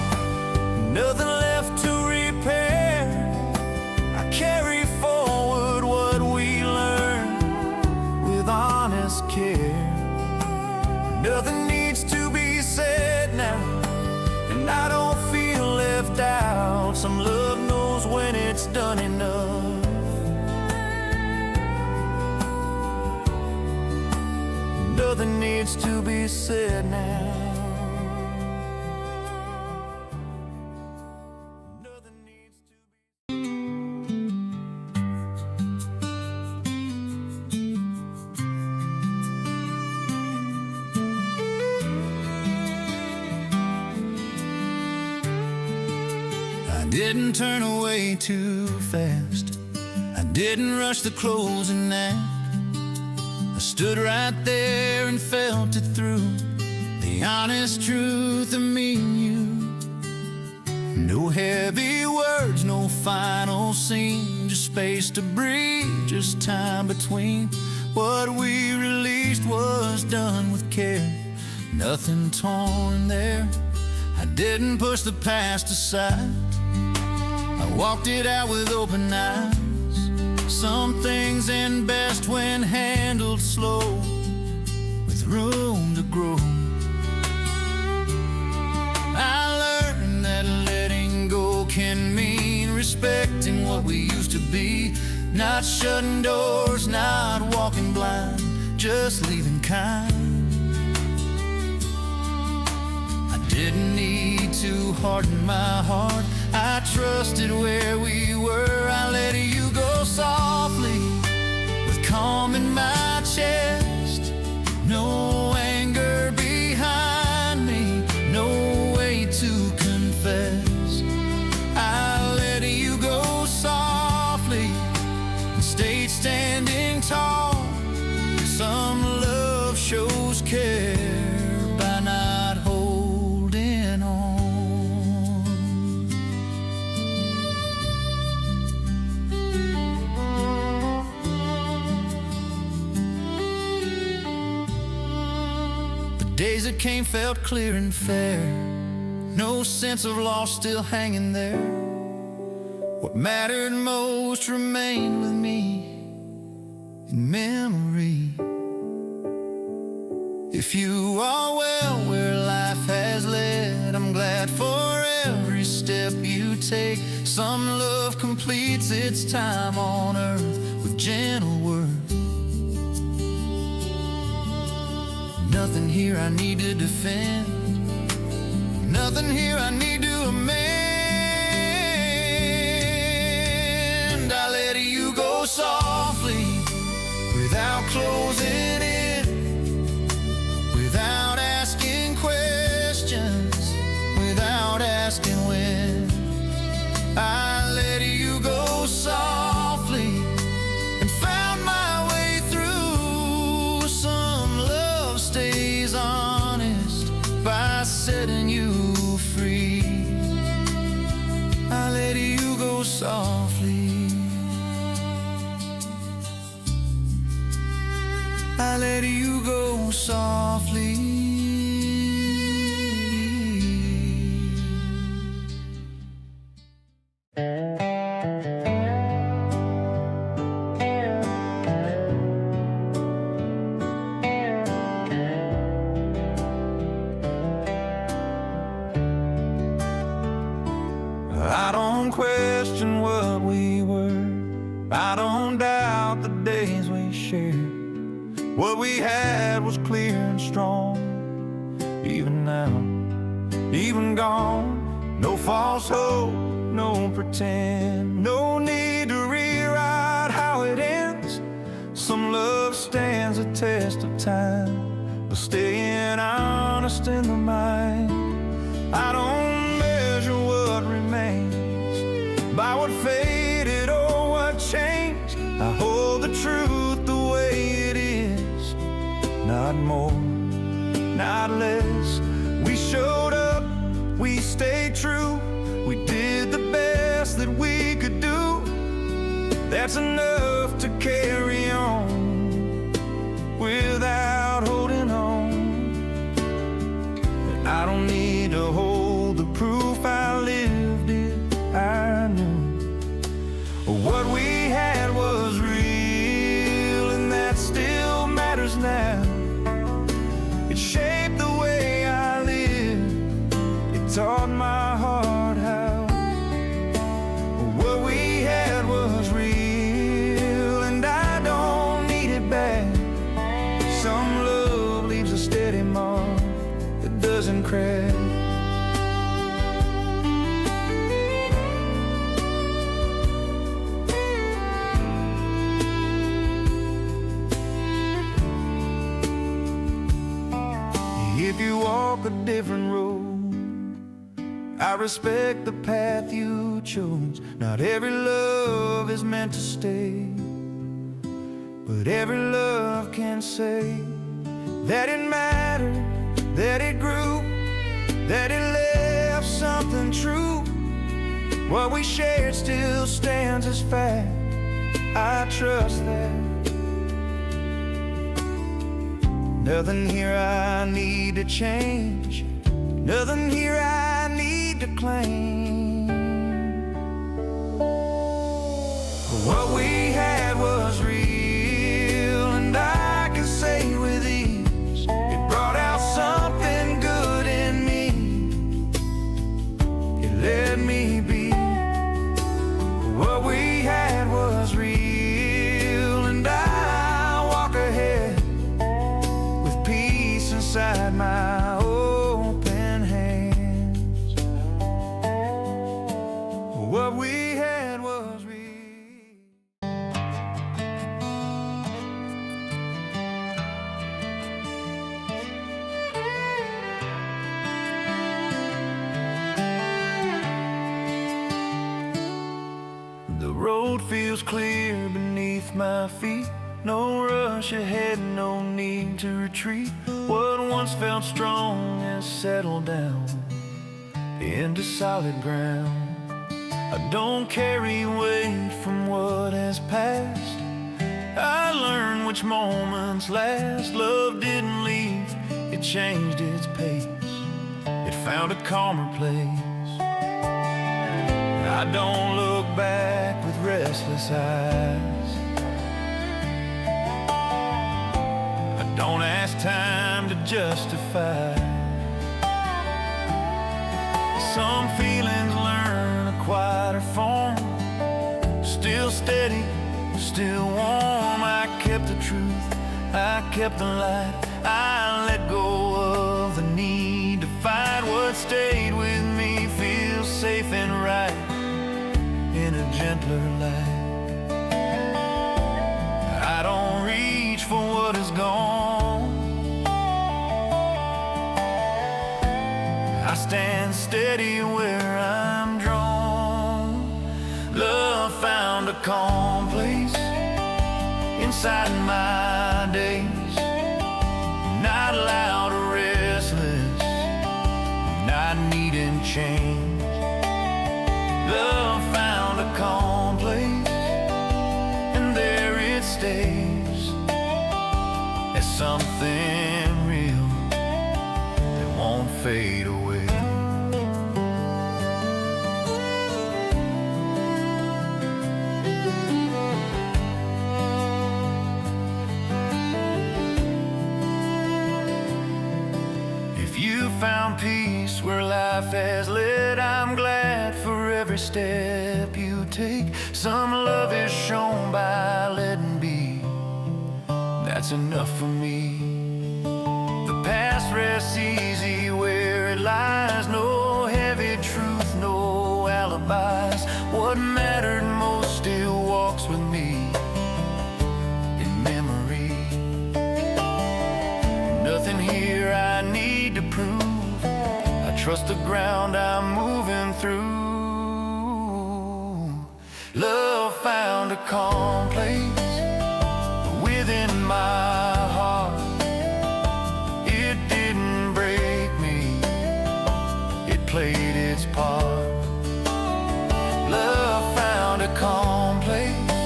nothing left to repair. I carry forward what we learned with honest care. Nothing needs to be said now, and I don't feel left out. Some love knows when it's done enough. Nothing needs to be said now. Nothing needs to be. I didn't turn away too fast, I didn't rush the closing act. I stood right there and felt it through, the honest truth of me and you. No heavy words, no final scene, just space to breathe, just time between. What we released was done with care, nothing torn there. I didn't push the past aside, I walked it out with open eyes. Some things end best when handled slow, with room to grow. I learned that letting go can mean respecting what we used to be. Not shutting doors, not walking blind, just leaving kind. I didn't need to harden my heart, I trusted where we were. I let you go softly, with calm in my chest. No anger behind me, no way to confess. I let you go softly, and stayed standing tall. Some love shows care by not holding on. Days that came felt clear and fair, no sense of loss still hanging there. What mattered most remained with me in memory. If you are well where life has led, I'm glad for every step you take. Some love completes its time on earth with gentle words. Nothing here I need to defend, nothing here I need to amend. I let you go softly, without closing in, without asking questions, without asking when. I let you go softly, and found my way through. Some love stays honest by setting you free. I let you go softly, I let you go softly. I don't question what we were, I don't doubt the days we shared. What we had was clear and strong, even now, even gone. No false hope, no don't pretend. No need to rewrite how it ends. Some love stands a test of time, but staying honest in the mind. I don't measure what remains by what faded or what changed. I hold the truth the way it is, not more, not less. We showed up, we stayed true, we did the best that we could do. That's enough to carry on without holding on. And I don't need to hold the proof. I lived it, I knew what we had was real, and that still matters now. It shaped the way I live, it taught my heart how. What we had was real, and I don't need it back. Some love leaves a steady mark that doesn't crack. If you walk a different road, I respect the path you chose. Not every love is meant to stay, but every love can say that it mattered, that it grew, that it left something true. What we shared still stands as fact. I trust that. Nothing here I need to change, nothing here I need to claim. What we had was real, and I can say with ease, it brought out something good in me. It let me be. What we had was real, and I walk ahead inside my open hands. What we had was real. The road feels clear beneath my feet. No rush ahead, no need to retreat. What once felt strong has settled down into solid ground. I don't carry weight from what has passed. I learned which moments last. Love didn't leave, it changed its pace. It found a calmer place. I don't look back with restless eyes. Don't ask time to justify. Some feelings learn a quieter form. Still steady, still warm. I kept the truth, I kept the light. I let go of the need to fight. What stayed with me feels safe and right in a gentler light. I don't reach for what is gone. I stand steady where I'm drawn. Love found a calm place inside my days. Not loud or restless, not needing change. Love found a calm place, and there it stays as something real that won't fade away. If you found peace where life has led, I'm glad for every step you take. Some love is shown by letting be. That's enough for me. The past rests easy where it lies. No heavy truth, no alibis. walks with me in memory. Nothing here I need to prove. I trust the ground I'm moving through. Love found a calm place within my heart. It didn't break me, it played its part. Love found a calm place,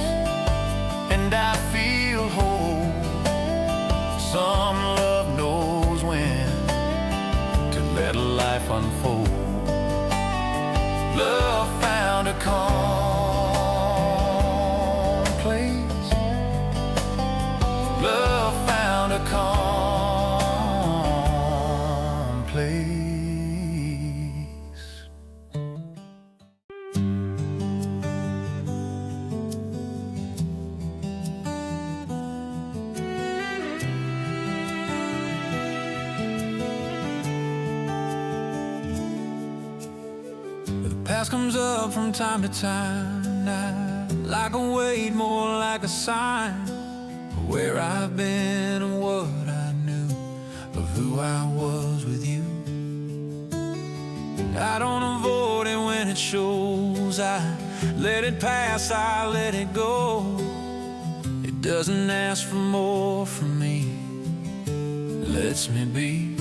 and I feel whole. Some love knows when to let life unfold. Love found a calm place. Love found a calm place. The past comes up from time to time now, like a weight, more like a sign of where I've been and what I knew of who I was with you. And I don't avoid it when it shows. I let it pass, I let it go. It doesn't ask for more from me, it lets me be.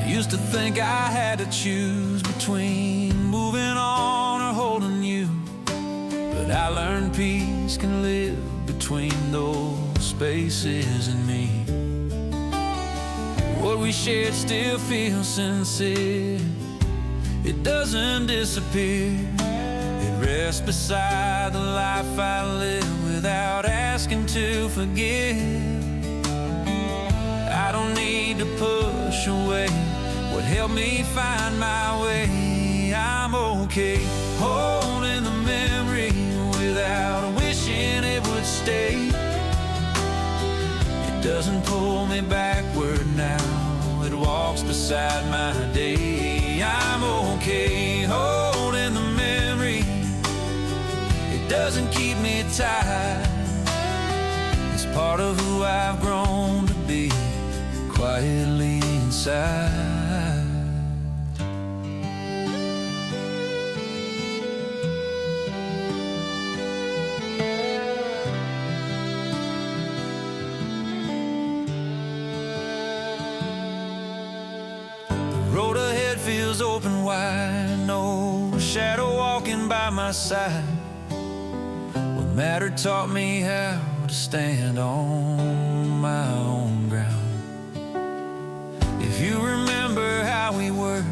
I used to think I had to choose between moving on or holding you, but I learned peace can live between those spaces in me. What we shared still feels sincere. It doesn't disappear. It rests beside the life I live without asking to forgive. I don't need to push away what helped me find my way. I'm okay holding the memory without wishing it would stay. It doesn't pull me backward now, it walks beside my day. I'm okay holding the memory. It doesn't keep me tied. It's part of who I've grown to be, quietly inside. The road ahead feels open wide, no shadow walking by my side. What mattered taught me how to stand on my own ground. If you remember how we were,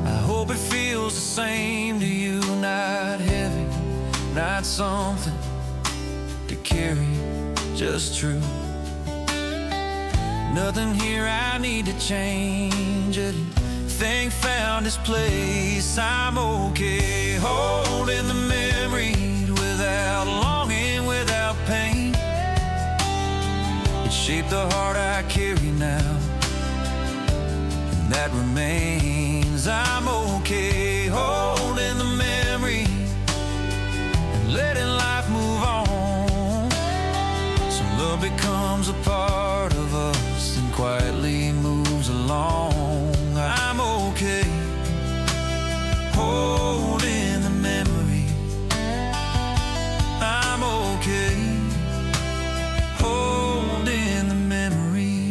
I hope it feels the same to you. Not heavy, not something to carry, just true. Nothing here I need to change it. Thing found its place. I'm okay holding the memory without longing, without pain. It shaped the heart I carry now, and that remains. I'm okay holding the memory and letting life move on. Some love becomes a part of us and quietly moves along. I'm okay holding the memory. I'm okay holding the memory.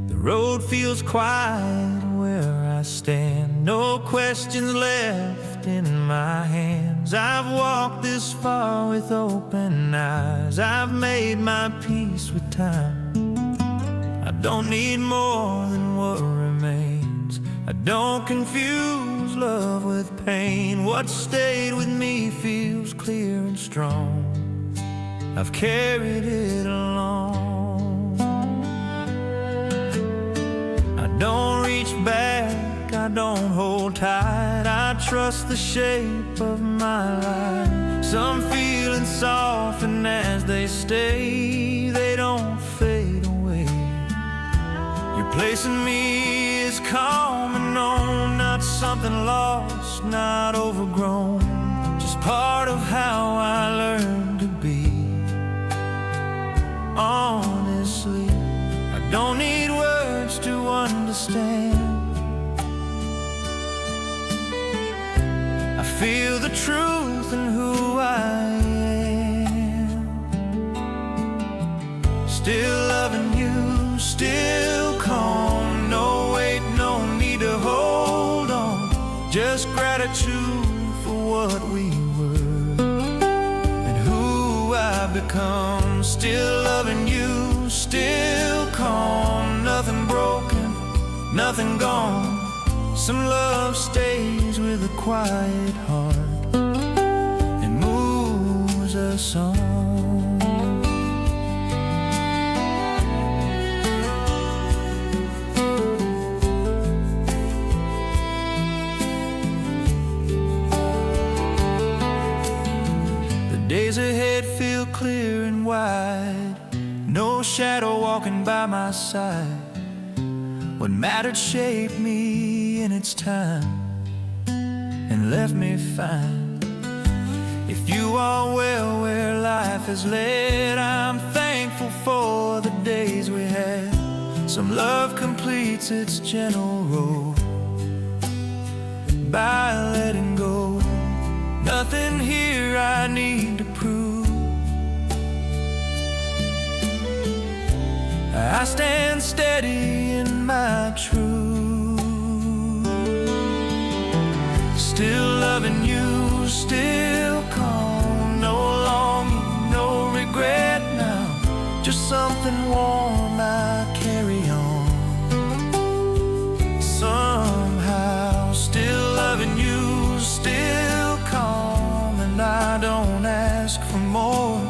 The road feels quiet where I stand, no questions left in my hands. I've walked this far with open eyes. I've made my peace with time. I don't need more than what remains. I don't confuse love with pain. What stayed with me feels clear and strong. I've carried it along. I don't reach back trust the shape of my life. Some feelings soften as they stay, they don't fade away. Your place in me is calm and known, not something lost, not overgrown, just part of how I learned to be. Honestly, I don't need words to understand. I feel the truth in who I am. Still loving you, still calm. No wait, no need to hold on. Just gratitude for what we were and who I've become. Still loving you, still calm. Nothing broken, nothing gone. Some love stays with a quiet heart and moves us on. The days ahead feel clear and wide, no shadow walking by my side. What mattered shaped me in its time and left me fine. If you are well where life has led, I'm thankful for the days we had. Some love completes its gentle road by letting go. Nothing here I need to prove. I stand steady in my truth. Still loving you, still calm. No longing, no regret now. Just something warm I carry on. Somehow, still loving you, still calm. And I don't ask for more.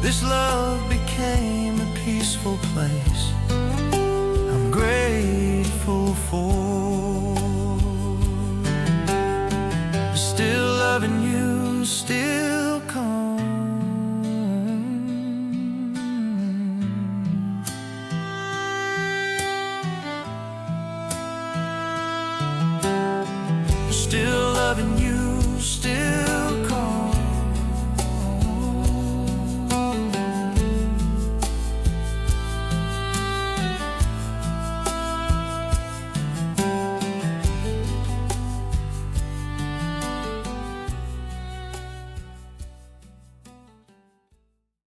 This love became a peaceful place I'm grateful for. Still loving you, still calm. Still loving